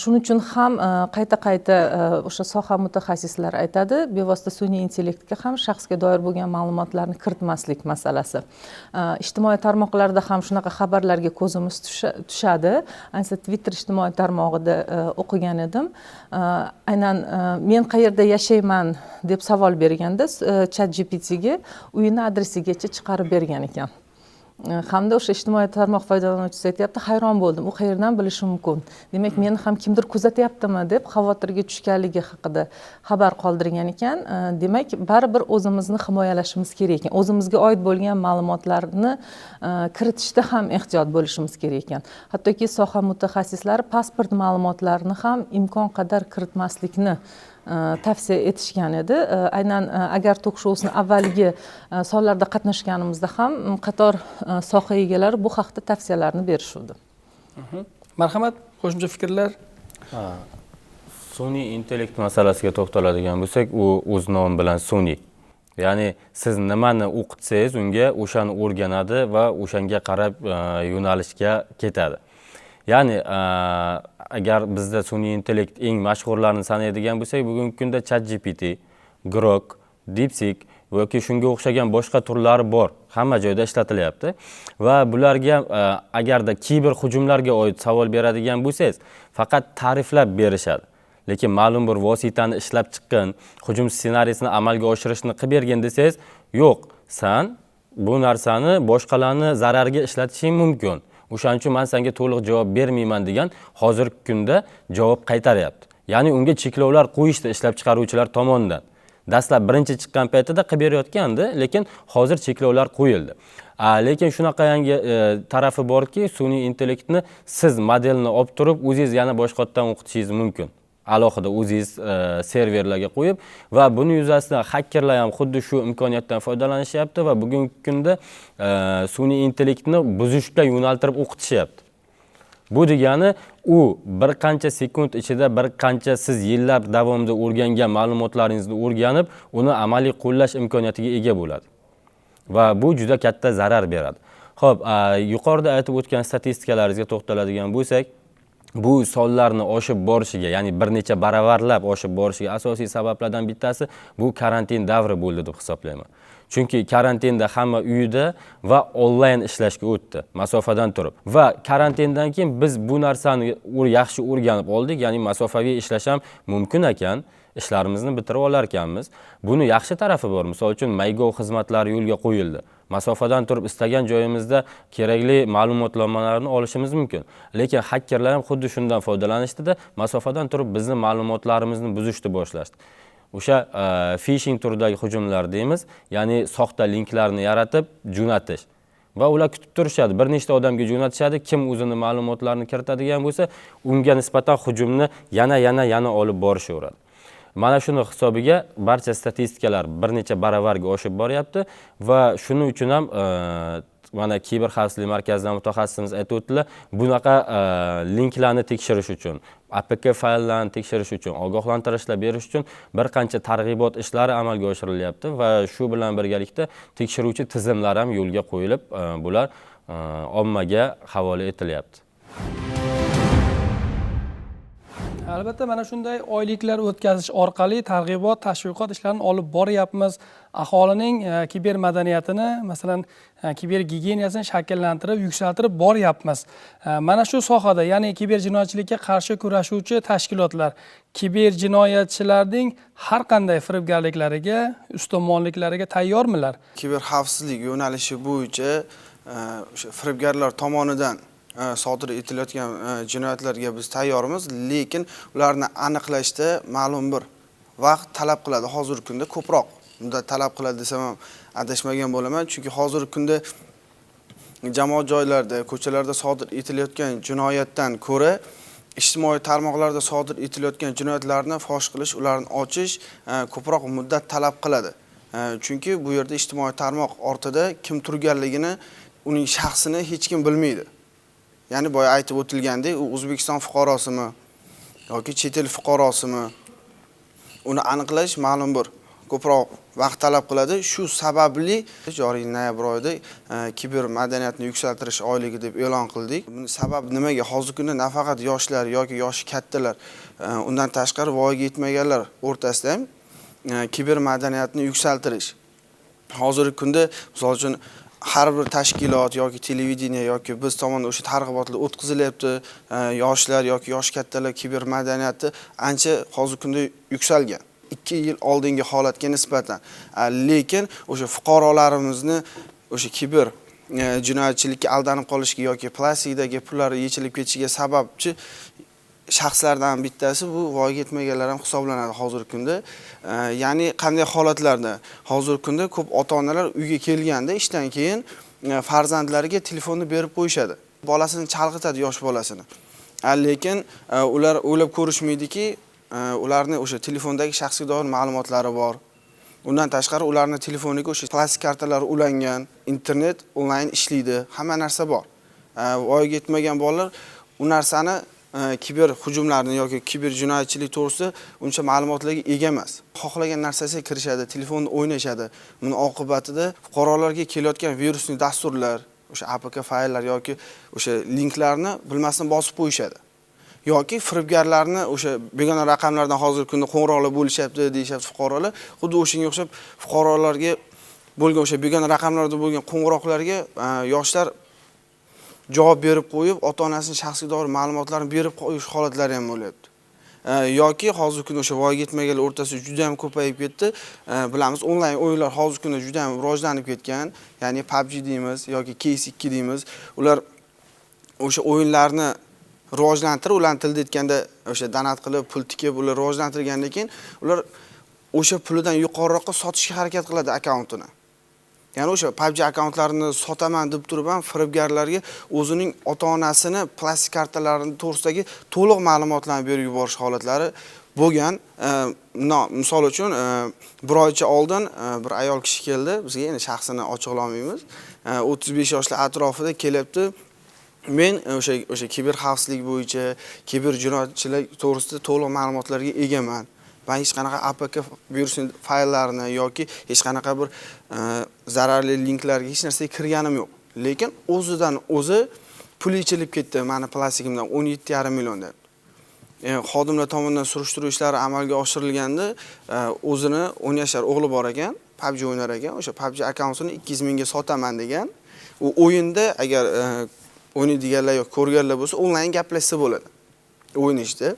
Shuning uchun ham qayta-qayta o'sha soha mutaxassislari aytadi, bevosita sun'iy intellektga ham shaxsga doir bo'lgan ma'lumotlarni kiritmaslik masalasi. Ijtimoiy tarmoqlarda ham shunaqa xabarlarga ko'zimiz tushadi. Ayniqsa Twitter ijtimoiy tarmog'ida o'qigan edim. Aynan men qayerda yashayman deb savol berganda ChatGPTga uyini adresigacha chiqarib bergan ekan. Hamda o'sha ijtimoiy tarmoq foydalanuvchisi aytayapti, hayron bo'ldim, u qayerdan bilishi mumkin. Demak, meni ham kimdir kuzatyaptimi deb xavotirga tushganligi haqida xabar qoldirgan ekan. Demak, baribir o'zimizni himoyalashimiz kerak ekan. O'zimizga oid bo'lgan ma'lumotlarni kiritishda ham ehtiyot bo'lishimiz kerak ekan. Hattoki soha mutaxassislari pasport ma'lumotlarini ham imkon qadar kiritmaslikni tavsiya etishgan edi. Aynan agar tok-shousining avvalgi sonlarida qatnashganimizda ham qator soha egalari bu haqda tavsiyalarni berishdi. Marhamat, qo'shimcha fikrlar? Sun'iy intellekt masalasiga to'xtaladigan bo'lsak, u o'z nomi bilan sun'iy. Ya'ni siz nimani o'qitsangiz, unga o'shani o'rganadi va o'shanga qarab yo'nalishga ketadi. Ya'ni agar bizda sun'iy intellekt eng mashhurlarini sanaydigan bo'lsak, bugungi kunda ChatGPT, Grok, DeepSeek yoki shunga o'xshagan boshqa turlari bor. Hamma joyda ishlatilyapti va bularga agarda kiber hujumlarga oid savol beradigan bo'lsangiz, faqat ta'riflab berishadi. Lekin ma'lum bir vositani ishlab chiqqan, hujum ssenariysini amalga oshirishni qilib bergan desangiz, yo'q, sen bu narsani boshqalarni zarariga ishlatishing mumkin. O'shaning uchun men senga to'liq javob bermayman degan hozirgi kunda javob qaytaryapti. Ya'ni unga cheklovlar qo'yishdi ishlab chiqaruvchilar tomonidan. Dastlab birinchi chiqqan paytida qilib berayotgandi, lekin hozir cheklovlar qo'yildi. Lekin shunaqa yangi tarafi borki, sun'iy intellektni siz modelni olib turib, o'zingiz yana boshqatdan o'qitishingiz mumkin. alohida o'zingiz serverlarga qo'yib va buni yuzasidan hakkerlar ham xuddi shu imkoniyatdan foydalanishyapti va bugungi kunda sun'iy intellektni buzishga yo'naltirib o'qitishyapti. Bu degani u bir qancha sekund ichida bir qancha siz yillar davomida o'rgangan ma'lumotlaringizni o'rganib, uni amaliy qo'llash imkoniyatiga ega bo'ladi. Va bu juda katta zarar beradi. Xo'p, yuqorida aytib o'tgan statistikalarga to'xtaladigan bo'lsak, bu sonlarni oshib borishiga, ya'ni bir necha baravarlab oshib borishiga asosiy sabablardan bittasi bu karantin davri bo'ldi deb hisoblayman. Chunki karantinda hamma uyida va onlayn ishlashga o'tdi, masofadan turib. Va karantindan keyin biz bu narsani yaxshi o'rganib oldik, ya'ni masofaviy ishlash ham mumkin ekan, ishlarimizni bitirib olar ekanmiz. Buni yaxshi tarafi bor. Misol uchun MyGov xizmatlari yo'lga qo'yildi. Masofadan turib istagan joyimizda kerakli ma'lumotlarni olishimiz mumkin. Lekin hakkerlar ham xuddi shundan foydalanishdida, masofadan turib bizni ma'lumotlarimizni buzishni boshlashdi. O'sha phishing turidagi hujumlar deymiz, ya'ni soxta linklarni yaratib jo'natish. Va ular kutib turishadi. Bir nechta odamga jo'natishadi, kim o'zini ma'lumotlarini kiritadigan bo'lsa, unga nisbatan hujumni yana olib borishaveradi. Mana shuni hisobiga barcha statistikalar bir necha baravarga oshib boryapti va shuning uchun ham mana kiber xavfsizlik markazidan mutaxassisimiz aytib o'tdilar, bunaqa linklarni tekshirish uchun, APK fayllarni tekshirish uchun, ogohlantirishlar berish uchun bir qancha targ'ibot ishlari amalga oshirilyapti va shu bilan birgalikda tekshiruvchi tizimlar ham yo'lga qo'yilib, bular ommaga havola etilyapti. Albatta mana shunday oyliklar o'tkazish orqali targ'ibot, tashviqot ishlarini olib boryapmiz. Aholining kiber madaniyatini, masalan, kiber gigiyenasini shakllantirib, yuksaltirib boryapmiz. Mana shu sohada, ya'ni kiber jinoyatchilikka qarshi kurashuvchi tashkilotlar kiber jinoyatchilarning har qanday firibgarliklariga, ustomonliklariga tayyormilar? Kiber xavfsizlik yo'nalishi bo'yicha o'sha firibgarlar tomonidan sodir etilayotgan jinoyatlarga biz tayyormiz, lekin ularni aniqlashda ma'lum bir vaqt talab qiladi. Hozirgi kunda ko'proq muddat talab qiladi desam ham adashmagan bo'laman, chunki hozirgi kunda jamoat joylarida, ko'chalarda sodir etilayotgan jinoyatdan ko'ra ijtimoiy tarmoqlarda sodir etilayotgan jinoyatlarni fosh qilish, ularni ochish ko'proq muddat talab qiladi. Chunki bu yerda ijtimoiy tarmoq ortida kim turganligini, uning shaxsini hech kim bilmaydi. Ya'ni boya aytib o'tilgandek, u O'zbekiston fuqarosimi yoki chet el fuqarosimi, uni aniqlash ma'lum bir ko'proq vaqt talab qiladi. Shu sababli joriy yil noyabr oyida kiber madaniyatni yuksaltirish oyligi deb e'lon qildik. Buning sababi nimaga? Hozirgi kunda nafaqat yoshlar yoki yoshi kattalar, undan tashqari voyaga yetmaganlar o'rtasida ham kiber madaniyatni yuksaltirish. Hozirgi kunda misol uchun har bir tashkilot yoki televideniya yoki biz tomonidan o'sha targ'ibotlar o'tkazilyapti. Yoshlar yoki yosh kattalar kiber madaniyati ancha hozirgi kunda yuksalgan. 2 yil oldingi holatga nisbatan. Lekin o'sha fuqarolarimizni o'sha kiber jinoyatchilikka aldanib qolishiga yoki plastikdagi pullari yechilib ketishiga sababchi shaxslardan bittasi bu voyaga yetmaganlar ham hisoblanadi hozirgi kunda. Ya'ni qanday holatlarda? Hozirgi kunda ko'p ota-onalar uyga kelganda ishdan keyin farzandlariga telefonni berib qo'yishadi. Bolasini chalg'itadi, yosh bolasini. Lekin ular o'ylab ko'rishmaydiki, ularning o'sha telefondagi shaxsiy doir ma'lumotlari bor. Undan tashqari ularning telefoniga o'sha plastik kartalari ulangan, internet onlayn ishlaydi, hamma narsa bor. Voyaga yetmagan bolalar u narsani kiber hujumlarni yoki kiber jinoyatchilik to'g'risida uncha ma'lumotlarga ega emas. Xohlagan narsasiga kirishadi, telefonda o'ynashadi. Buning oqibatida fuqarolarga kelayotgan virusli dasturlar, o'sha APK fayllar yoki o'sha linklarni bilmasdan bosib qo'yishadi. Yoki firibgarlarni o'sha begona raqamlardan hozirgi kunda qo'ng'iroqlar bo'lishyapti deyishyapti fuqarolar. Xuddi o'shanga o'xshab fuqarolarga bo'lgan o'sha begona raqamlarda bo'lgan qo'ng'iroqlarga yoshlar javob berib qo'yib, ota-onasining shaxsiy doir ma'lumotlarini berib qo'yish holatlari ham bo'lyapti. Yoki hozirgi kunda o'sha voyaga yetmaganlar o'rtasida juda ham ko'payib ketdi. Bilamiz, onlayn o'yinlar hozirgi kunda juda ham rivojlanib ketgan. Ya'ni PUBG deymiz yoki CS2 deymiz. Ular o'sha o'yinlarni rivojlantirib, ularni tilda aytganda o'sha donat qilib, pul tikib, ular rivojlantirgandan keyin ular o'sha pulidan yuqoriroqqa sotishga harakat qiladi akkauntini. Ya'ni o'sha PUBG akkauntlarini sotaman deb turib ham firibgarlarga o'zining ota-onasini plastik kartalarining to'g'risidagi to'liq ma'lumotlarni berib yuborish holatlari bo'lgan. Misol uchun bir oycha oldin bir ayol kishi keldi bizga, endi shaxsini ochiqlamaymiz. 35 yoshli atrofida kelyapti. Men o'sha kiber xavfsizlik bo'yicha, kiber jinoyatchilik to'g'risida to'liq ma'lumotlarga egaman. Men hech qanaqa APK virus fayllarni yoki hech qanaqa bir zararli linklarga hech narsaga kirganim yo'q. Lekin o'zidan o'zi pul ichilib ketdi meni plastigimdan 17,5 million deb. Xodimlar tomonidan surishtiruv ishlari amalga oshirilganda o'zini 10 yoshar o'g'li bor ekan, PUBG o'ynar ekan. O'sha PUBG akkauntini 200 mingga sotaman degan. U o'yinda agar o'ynaydiganlar yoki ko'rganlar bo'lsa, onlayn gaplashsa bo'ladi. O'ynashda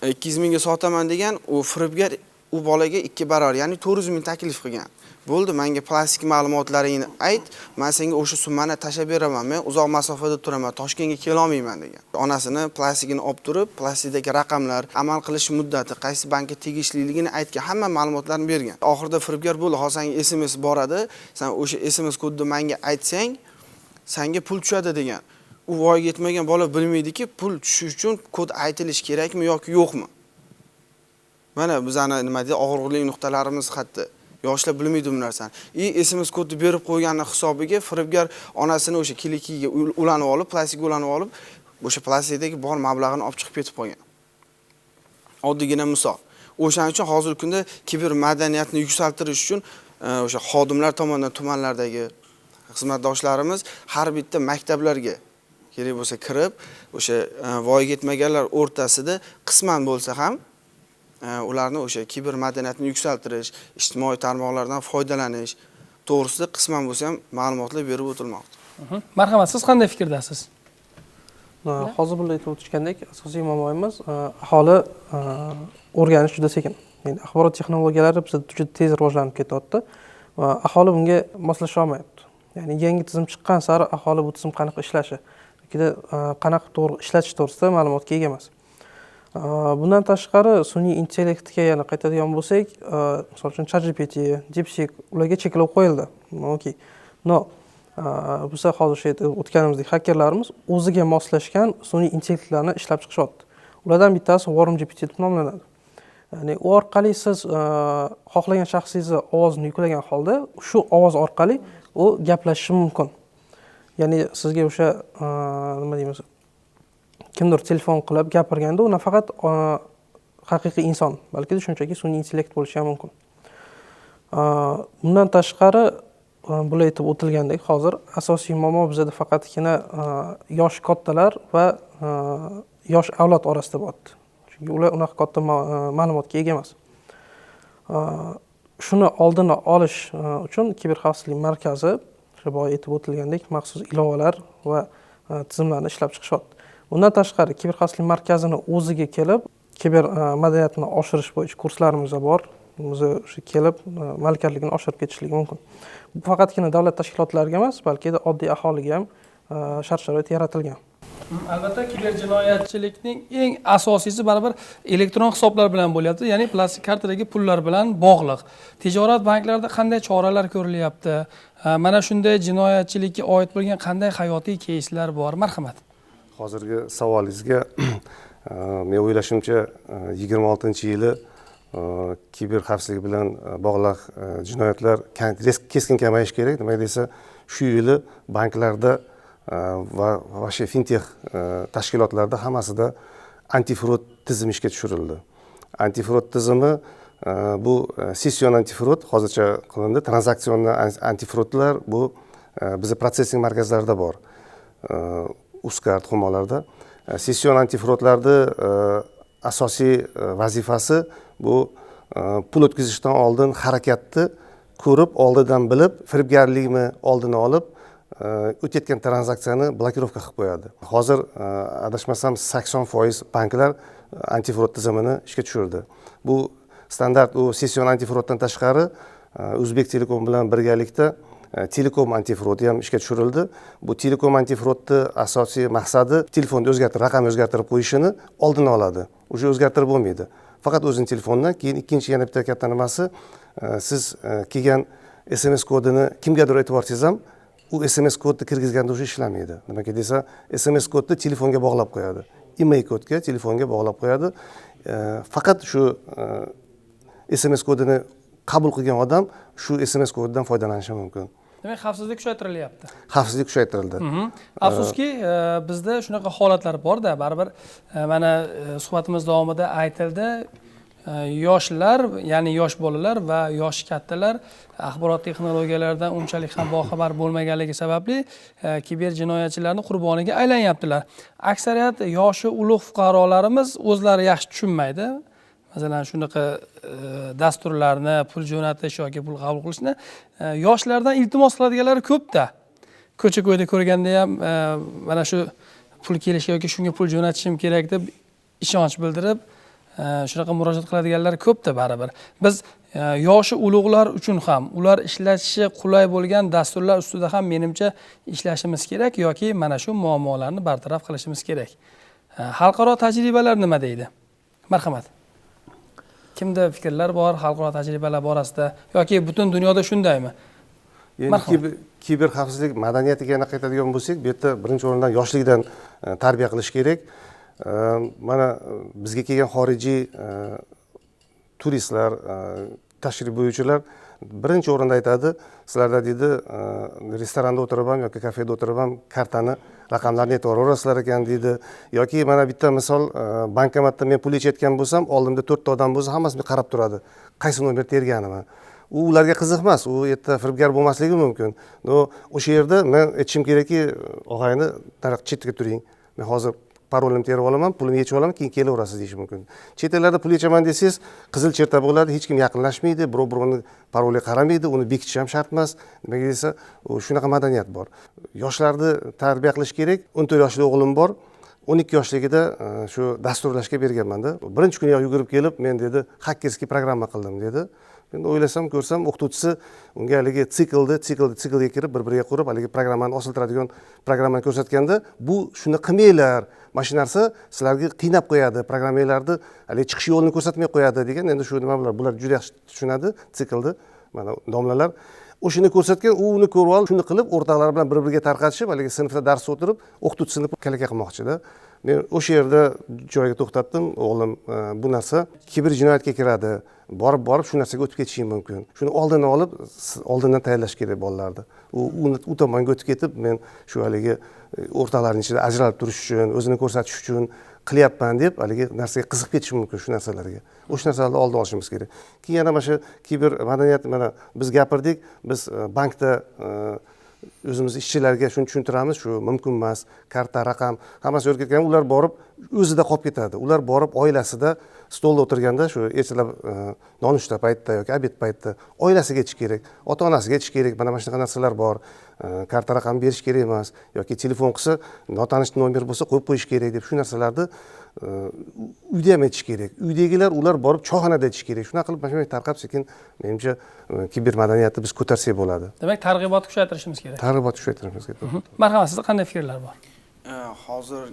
200 mingga sotaman degan, u firibgar u bolaga 2 barobar, ya'ni 400 ming taklif qilgan. Bo'ldi, menga plastik ma'lumotlaringni ayt, men senga o'sha summani tashab beraman. Men uzoq masofada turaman, Toshkentga kela olmayman degan. Onasini plastigini olib turib, plastikdagi raqamlar, amal qilish muddati, qaysi bankka tegishliligini aytgan, hamma ma'lumotlarni bergan. Oxirida firibgar bo'ldi, hozir senga SMS boradi, sen o'sha SMS kodni menga aytsang, senga pul tushadi degan. U voyaga yetmagan bola bilmaydiki, pul tushish uchun kod aytilish kerakmi yoki yo'qmi. Mana bizani nima deydi, og'riqli nuqtalarimiz xatti. Yoshlar bilmaydi bu narsani. SMS kodni berib qo'yganning hisobiga firibgar onasini o'sha kilikiga ulanib olib, plastik ulanib olib, o'sha plastikdagi bor mablag'ini olib chiqib ketib qolgan. Oddiygina misol. O'shaning uchun hozirgi kunda kiber madaniyatni yuksaltirish uchun o'sha xodimlar tomonidan tumanlardagi xizmatdoshlarimiz har bitta maktablarga kerak bo'lsa kirib, o'sha voyaga yetmaganlar o'rtasida qisman bo'lsa ham ularni o'sha kiber madaniyatni yuksaltirish, ijtimoiy tarmoqlardan foydalanish to'g'risida qisman bo'lsa ham ma'lumotlar berib o'tilmoqda. Marhamat, siz qanday fikrdasiz? Hozir bunday aytib o'tishgandek, asosiy muammoimiz aholi o'rganish juda sekin. Ya'ni axborot texnologiyalari bizda juda tez rivojlanib ketyapti va aholi bunga moslasha olmayapti. Ya'ni yangi tizim chiqqan sari aholi bu tizim qanaqa ishlashi yokida qanaqa to'g'ri ishlatish to'g'risida ma'lumotga ega emas. Bundan tashqari sun'iy intellektga yana qaytadigan bo'lsak, misol uchun ChatGPT, DeepSeek ularga cheklov qo'yildi. Okey. No, bizda hozir shu yerda o'tganimizdek hakkerlarimiz o'ziga moslashgan sun'iy intellektlarni ishlab chiqishyapti. Ulardan bittasi WarmGPT deb nomlanadi. Ya'ni u orqali siz xohlagan shaxsingizni ovozini yuklagan holda shu ovoz orqali u gaplashishi mumkin. Ya'ni sizga o'sha nima deymiz? Kimdir telefon qilib gapirganda u nafaqat haqiqiy inson, balki shunchaki sun'iy intellekt bo'lishi ham mumkin. Bundan tashqari, bular aytib o'tilgandek, hozir asosiy muammo bizda faqatgina yosh kattalar va yosh avlod orasida bo'lyapti. Chunki ular unaqa katta ma'lumotga ega emas. Shuni oldini olish uchun kiberxavfsizlik markazi o'sha boya aytib o'tilgandek maxsus ilovalar va tizimlarni ishlab chiqishyapti. Bundan tashqari kiberxavfsizlik markazini o'ziga kelib, kiber madaniyatni oshirish bo'yicha kurslarimiz bor. Biz o'sha kelib malakaliligini oshirib ketishligi mumkin. Bu faqatgina davlat tashkilotlariga emas, balki oddiy aholiga ham shart-sharoit yaratilgan. Albatta, kiber jinoyatchilikning eng asosiysi baribir elektron hisoblar bilan bo'lyapti, ya'ni plastik kartadagi pullar bilan bog'liq. Tijorat banklarida qanday choralar ko'rilyapti? Mana shunday jinoyatchilikka oid bo'lgan qanday hayotiy keyslar bor? Marhamat. Hozirgi savolingizga men o'ylashimcha 26-yili kiber xavfsizlik bilan bog'liq jinoyatlar keskin kamayishi kerak. Nima desa, shu yili banklarda va fintech tashkilotlarda hammasida antifrod tizimi ishga tushirildi. Antifrod tizimi bu session antifrod hozircha qilindi. Transaksion antifrodlar bu bizning protsessing markazlarida bor. Uzcard xumolarda. Session antifrodlarni asosiy vazifasi bu pul o'tkazishdan oldin harakatni ko'rib, oldidan bilib, firibgarlikni oldini olib, o'tayotgan tranzaksiyani blokirovka qilib qo'yadi. Hozir adashmasam 80% banklar antifrod tizimini ishga tushirdi. Bu standart u session antifroddan tashqari O'zbek Telekom bilan birgalikda Telekom antifrodi ham ishga tushirildi. Bu Telekom antifrodni asosiy maqsadi telefonni o'zgartirib, raqamni o'zgartirib qo'yishini oldini oladi. O'sha o'zgartirib bo'lmaydi. Faqat o'zining telefonidan, keyin ikkinchi yana bitta katta nimasi, siz kelgan SMS kodini kimgadir aytib yuborsangiz ham, u SMS kodni kirgizganda o'sha ishlamaydi. Nimaga desa, SMS kodni telefonga bog'lab qo'yadi. email kodga telefonga bog'lab qo'yadi. Faqat shu SMS kodini qabul qilgan odam shu SMS kodidan foydalanishi mumkin. Demak, xavfsizlik kuchaytirilyapti. Xavfsizlik kuchaytirildi. Afsuski, bizda shunaqa holatlar bor-da, baribir mana suhbatimiz davomida aytildi, yoshlar, ya'ni yosh bolalar va yosh kattalar axborot texnologiyalaridan unchalik ham boxabar bo'lmaganligi sababli kiber jinoyatchilarning qurboniga aylanyaptilar. Aksariyat yoshi ulug' fuqarolarimiz o'zlari yaxshi tushunmaydi. Masalan, shunaqa dasturlarni pul jo'natish yoki pul qabul qilishni yoshlardan iltimos qiladiganlar ko'p-da. Ko'cha-ko'yda ko'rganda ham mana shu pul kelishi yoki shunga pul jo'natishim kerak deb ishonch bildirib, shunaqa murojaat qiladiganlar ko'p-da baribir. Biz yoshi ulug'lar uchun ham ular ishlatishi qulay bo'lgan dasturlar ustida ham menimcha ishlashimiz kerak yoki mana shu muammolarni bartaraf qilishimiz kerak. Xalqaro tajribalar nima deydi? Marhamat. Kimda fikrlar bor xalqaro tajribalar borasida yoki butun dunyoda shundaymi? Endi kiber xavfsizlik madaniyatiga yana qaytadigan bo'lsak, bu yerda birinchi o'rindan yoshlikdan tarbiya qilish kerak. Mana bizga kelgan xorijiy turistlar, tashrif buyuruvchilar birinchi o'rinda aytadi, sizlarda deydi, restoranda o'tirib ham yoki kafeda o'tirib ham kartani raqamlarini aytib yuborasizlar ekan deydi. Yoki mana bitta misol, bankomatda men pul yechayotgan bo'lsam, oldimda 4 ta odam bo'lsa, hammasi qarab turadi. Qaysi nomer terganimi? U ularga qiziq emas, u yerda firibgar bo'lmasligi mumkin. O'sha yerda men aytishim kerakki, og'ayni, chetga turing. Men hozir parolimni terib olaman, pulimni yechib olaman, keyin kelaverasiz deyish mumkin. Chet ellarda pul yechaman desangiz, qizil cherta bo'ladi, hech kim yaqinlashmaydi, birov-birovni paroliga qaramaydi, uni bekitish ham shart emas. Nimaga desa, shunaqa madaniyat bor. Yoshlarni tarbiya qilish kerak. 14 yoshli o'g'lim bor. 12 yoshligida shu dasturlashga berganman-da. Birinchi kuniyoq yugurib kelib, men dedi, hakkerskiy programma qildim dedi. Men o'ylasam, ko'rsam, o'qituvchisi unga haligi siklga kirib, bir-biriga qurib, haligi programmani osiltiradigan programmani ko'rsatganda, bu shuni qilmanglar. Mana shu narsa sizlarga qiynab qo'yadi, programmalarni haligi chiqish yo'lini ko'rsatmay qo'yadi degan. Endi shu nima bular juda yaxshi tushunadi siklni. Mana domlalar o'shini ko'rsatgan, u uni ko'rib olib, shuni qilib, o'rtoqlari bilan bir-biriga tarqatishib, haligi sinfda dars o'tirib, o'qituvchisini kalaka qilmoqchi-da. Men o'sha yerda joyiga to'xtatdim, o'g'lim, bu narsa kiber jinoyatga kiradi. Borib shu narsaga o'tib ketishi mumkin. Shuni oldini olib, oldindan tayyorlash kerak bolalarni. U tomonga o'tib ketib, men shu haligi o'rtoqlarning ichida ajralib turish uchun, o'zini ko'rsatish uchun qilyapman deb, haligi narsaga qiziqib ketishi mumkin shu narsalarga. O'sha narsalarni oldini olishimiz kerak. Keyin yana mana shu kiber madaniyat, mana biz gapirdik, biz bankda o'zimiz ishchilarga shuni tushuntiramiz, shu mumkin emas, karta, raqam, hammasi o'rgatgan, ular borib o'zida qolib ketadi. Ular borib oilasida stolda o'tirganda shu ertalab nonushta paytida yoki obed paytida oilasiga aytish kerak, ota-onasiga aytish kerak, mana shunaqa narsalar bor. Karta raqam berish kerak emas yoki telefon qilsa, notanish nomer bo'lsa qo'yib qo'yish kerak deb shu narsalarni uyda ham aytish kerak. Uydagilar ular borib choyxonada aytish kerak. Shunaqa qilib mana shunday tarqab sekin menimcha kiber madaniyatni biz ko'tarsak bo'ladi. Demak, targ'ibotni kuchaytirishimiz kerak. Targ'ibotni kuchaytirishimiz kerak. Marhamat, sizda qanday fikrlar bor? Hozir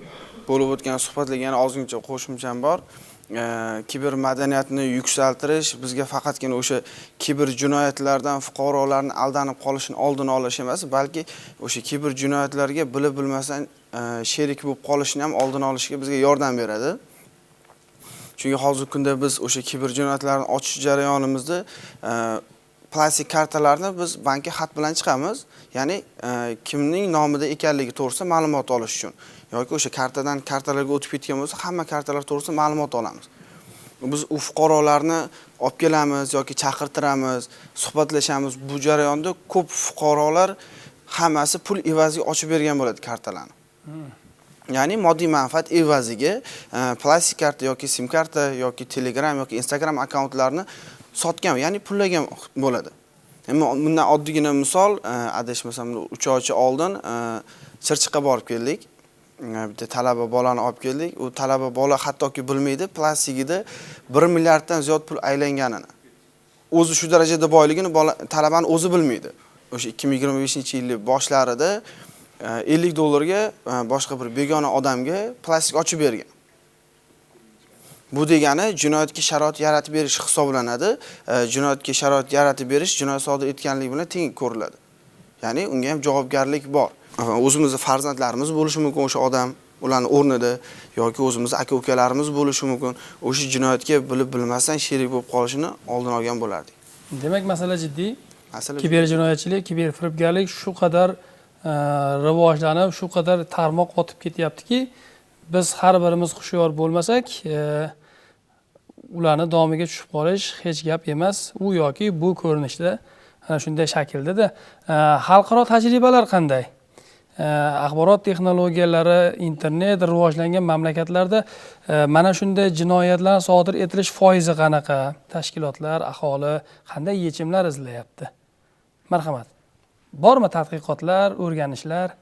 bo'lib o'tgan suhbatlarga yana ozgincha qo'shimcham bor. Kiber madaniyatni yuksaltirish bizga faqatgina o'sha kiber jinoyatlardan fuqarolarning aldanib qolishini oldini olish emas, balki o'sha kiber jinoyatlarga bilib bilmasdan sherik bo'lib qolishni ham oldini olishga bizga yordam beradi. Chunki hozirgi kunda biz o'sha kiber jinoyatlarni ochish jarayonimizda plastik kartalarni biz bankka xat bilan chiqamiz, ya'ni kimning nomida ekanligi to'g'risida ma'lumot olish uchun. Yoki o'sha kartadan kartalarga o'tib ketgan bo'lsa, hamma kartalar to'g'risida ma'lumot olamiz. Biz u fuqarolarni olib kelamiz yoki chaqirtiramiz, suhbatlashamiz. Bu jarayonda ko'p fuqarolar hammasi pul evaziga ochib bergan bo'ladi kartalarni. Ya'ni moddiy manfaat evaziga plastik karta yoki sim karta yoki Telegram yoki Instagram akkauntlarini sotgan, ya'ni pullagan bo'ladi. Bundan oddiygina misol, adashmasam 3 oycha oldin Chirchiqqa borib keldik. Bitta talaba bolani olib keldik. U talaba bola hattoki bilmaydi plastigida 1 milliarddan ziyod pul aylanganini. O'zi shu darajada boyligini talabani o'zi bilmaydi. O'sha 2025-yilning boshlarida $50 ga boshqa bir begona odamga plastik ochib bergan. Bu degani jinoyatga sharoit yaratib berish hisoblanadi. Jinoyatga sharoit yaratib berish jinoyat sodir etganligi bilan teng ko'riladi. Ya'ni unga ham javobgarlik bor. O'zimizning farzandlarimiz bo'lishi mumkin o'sha odam. ularni o'rnida yoki o'zimiz aka ukalarimiz bo'lishi mumkin. O'sha jinoyatga bilib bilmasdan sherik bo'lib qolishini oldini olgan bo'lardik. Demak, masala jiddiy. Masala Kiber jinoyatchilik, kiber firibgarlik shu qadar rivojlanib, shu qadar tarmoq otib ketyaptiki, biz har birimiz hushyor bo'lmasak, ularni domiga tushib qolish hech gap emas. U yoki bu ko'rinishda ana shunday shaklda-da. Xalqaro tajribalar qanday? Axborot texnologiyalari, internet rivojlangan mamlakatlarda mana shunday jinoyatlar sodir etilish foizi qanaqa? Tashkilotlar, aholi qanday yechimlar izlayapti? Marhamat. Bormi tadqiqotlar, o'rganishlar?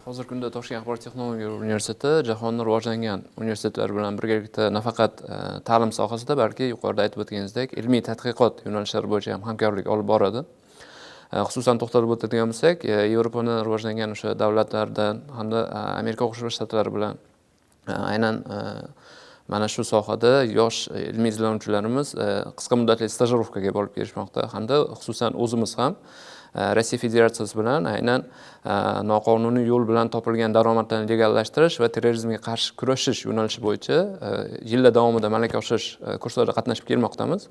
Hozirgi kunda Toshkent axborot texnologiya universiteti jahonda rivojlangan universitetlar bilan birgalikda nafaqat ta'lim sohasida, balki yuqorida aytib o'tganingizdek, ilmiy tadqiqot yo'nalishlari bo'yicha ham hamkorlik olib boradi. Xususan to'xtalib o'tadigan bo'lsak, Yevropaning rivojlangan o'sha davlatlardan hamda Amerika Qo'shma Shtatlari bilan aynan mana shu sohada yosh ilmiy izlanuvchilarimiz qisqa muddatli stajirovkaga borib kelishmoqda, hamda xususan o'zimiz ham Rossiya Federatsiyasi bilan aynan noqonuniy yo'l bilan topilgan daromadlarni legallashtirish va terrorizmga qarshi kurashish yo'nalishi bo'yicha yillar davomida malaka oshirish kurslarida qatnashib kelmoqdamiz.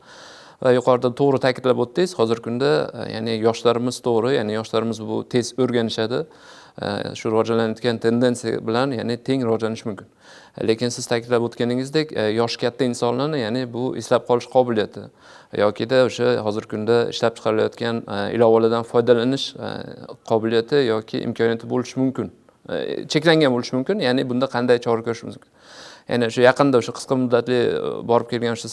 Va yuqorida to'g'ri ta'kidlab o'tdingiz, hozirgi kunda ya'ni yoshlarimiz to'g'ri, ya'ni yoshlarimiz bu tez o'rganishadi. Shu rivojlanayotgan tendensiya bilan ya'ni teng rivojlanish mumkin. Lekin siz ta'kidlab o'tganingizdek, yosh katta insonlarni ya'ni bu eslab qolish qobiliyati yokida o'sha hozirgi kunda ishlab chiqarilayotgan ilovalardan foydalanish qobiliyati yoki imkoniyati bo'lishi mumkin. Cheklangan bo'lishi mumkin. Ya'ni bunda qanday chora ko'rish mumkin? Ya'ni o'sha yaqinda o'sha qisqa muddatli borib kelgan o'sha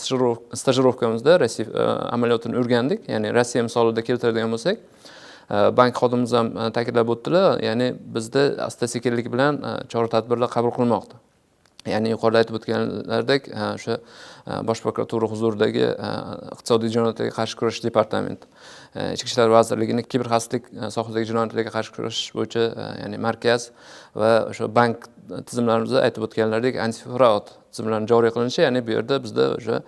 stajirovkamizda Rossiya amaliyotini o'rgandik. Ya'ni Rossiya misolida keltiradigan bo'lsak, bank xodimimiz ham ta'kidlab o'tdilar, ya'ni bizda asta-sekinlik bilan chora-tadbirlar qabul qilinmoqda. Ya'ni yuqorida aytib o'tganlaridek, o'sha Bosh prokuratura huzuridagi iqtisodiy jinoyatlarga qarshi kurashish departamenti, Ichki ishlar vazirligining kiberxavfsizlik sohasidagi jinoyatlarga qarshi kurashish bo'yicha ya'ni markaz va o'sha bank tizimlarimizda aytib o'tganlaridek antifraud tizimlari joriy qilinishi, ya'ni bu yerda bizda o'sha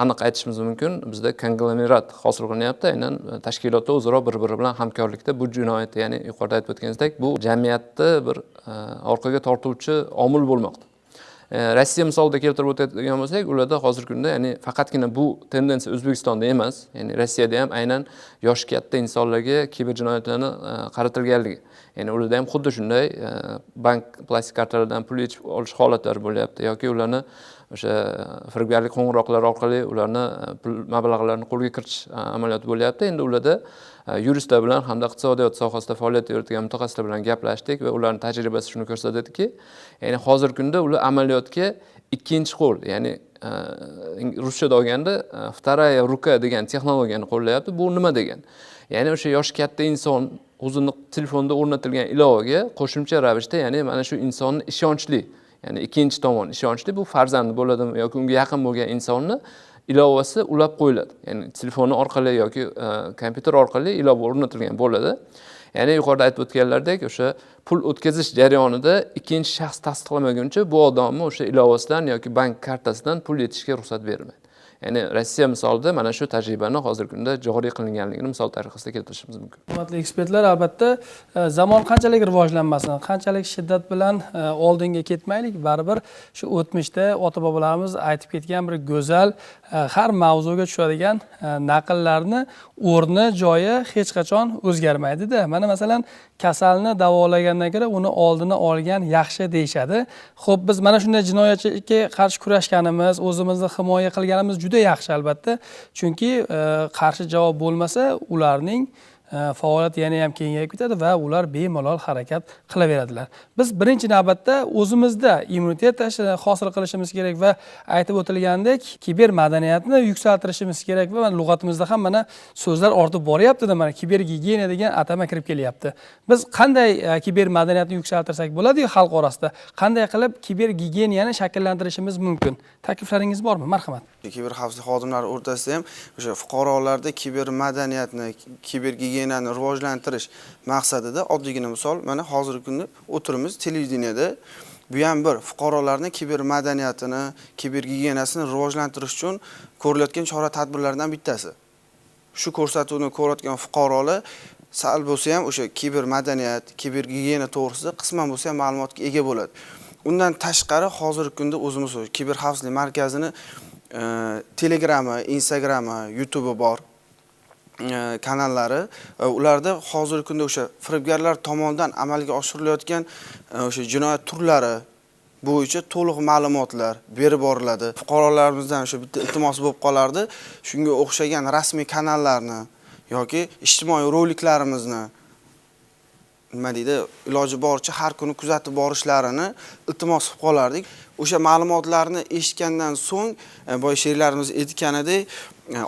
aniq aytishimiz mumkin, bizda konglomerat hosil qilinyapti, aynan tashkilotlar o'zaro bir-biri bilan hamkorlikda bu jinoyat, ya'ni yuqorida aytib o'tganingizdek, bu jamiyatni bir orqaga tortuvchi omil bo'lmoqda. Rossiya misolida keltirib o'tadigan bo'lsak, ularda hozirgi kunda ya'ni faqatgina bu tendensiya O'zbekistonda emas, ya'ni Rossiyada ham aynan yosh katta insonlarga kiber jinoyatlarni qaratilganligi. Ya'ni ularda ham xuddi shunday bank plastik kartalardan pul yechib olish holatlari bo'lyapti yoki ularni o'sha firibgarlik qo'ng'iroqlari orqali ularni pul mablag'larini qo'lga kiritish amaliyoti bo'lyapti. Endi ularda yuristlar bilan hamda iqtisodiyot sohasida faoliyat yuritgan mutaxassislar bilan gaplashdik va ularning tajribasi shuni ko'rsatadiki, ya'ni hozirgi kunda ular amaliyotga ikkinchi qo'l, ya'ni ruschada olganda вторая рука degan texnologiyani qo'llayapti. Bu nima degan? Ya'ni o'sha yosh katta inson o'zini telefonda o'rnatilgan ilovaga qo'shimcha ravishda, ya'ni mana shu insonni ishonchli, ya'ni ikkinchi tomon ishonchli, bu farzandi bo'ladimi yoki unga yaqin bo'lgan insonni ilovasi ulab qo'yiladi. Ya'ni telefoni orqali yoki kompyuter orqali ilova o'rnatilgan bo'ladi. Ya'ni yuqorida aytib o'tganlaridek, o'sha pul o'tkazish jarayonida ikkinchi shaxs tasdiqlamaguncha bu odamni o'sha ilovasidan yoki bank kartasidan pul yetishga ruxsat berilmaydi. Ya'ni Rossiya misolida mana shu tajribani hozirgi kunda joriy qilinganligini misol tariqasida keltirishimiz mumkin. Hurmatli ekspertlar, albatta zamon qanchalik rivojlanmasin, qanchalik shiddat bilan oldinga ketmaylik, baribir shu o'tmishda ota-bobolarimiz aytib ketgan bir go'zal har mavzuga tushadigan naqllarni o'rni, joyi hech qachon o'zgarmaydi-da. Mana masalan, kasalni davolagandan ko'ra uni oldini olgan yaxshi deyshadi. Xo'p, biz mana shunday jinoyatchilikka qarshi kurashganimiz, o'zimizni himoya qilganimiz juda yaxshi albatta. Chunki qarshi javob bo'lmasa, ularning faoliyati yana ham kengayib ketadi va ular bemalol harakat qilaveradilar. Biz birinchi navbatda o'zimizda immunitet hosil qilishimiz kerak va aytib o'tilgandek, kiber madaniyatni yuksaltirishimiz kerak va lug'atimizda ham mana so'zlar ortib boryapti-da, mana kiber gigiyena degan atama kirib kelyapti. Biz qanday kiber madaniyatni yuksaltirsak bo'ladi xalq orasida? Qanday qilib kiber gigiyenani shakllantirishimiz mumkin? Takliflaringiz bormi? Marhamat. Kiber xavfsizlik xodimlari o'rtasida ham o'sha fuqarolarda kiber madaniyatni, kiber gigiyenani rivojlantirish maqsadida oddiygina misol, mana hozirgi kunda o'tirimiz televideniyada, bu ham bir fuqarolarning kiber madaniyatini, kiber gigiyenasini rivojlantirish uchun ko'rilayotgan chora-tadbirlardan bittasi. Shu ko'rsatuvni ko'rayotgan fuqarolar sal bo'lsa ham o'sha kiber madaniyat, kiber gigiyena to'g'risida qisman bo'lsa ham ma'lumotga ega bo'ladi. Undan tashqari hozirgi kunda o'zimiz kiberxavfsizlik markazini Telegram'i, Instagram'i, YouTube'i bor. Kanallari, ularda hozirgi kunda o'sha firibgarlar tomonidan amalga oshirilayotgan o'sha jinoyat turlari bo'yicha to'liq ma'lumotlar berib boriladi. Fuqarolarimizdan o'sha bitta iltimos bo'lib qolardi, shunga o'xshagan rasmiy kanallarni yoki ijtimoiy roliklarimizni nima deydi, iloji boricha har kuni kuzatib borishlarini iltimos qilib qolardik. O'sha ma'lumotlarni eshitgandan so'ng, boya sheriklarimiz aytganidek,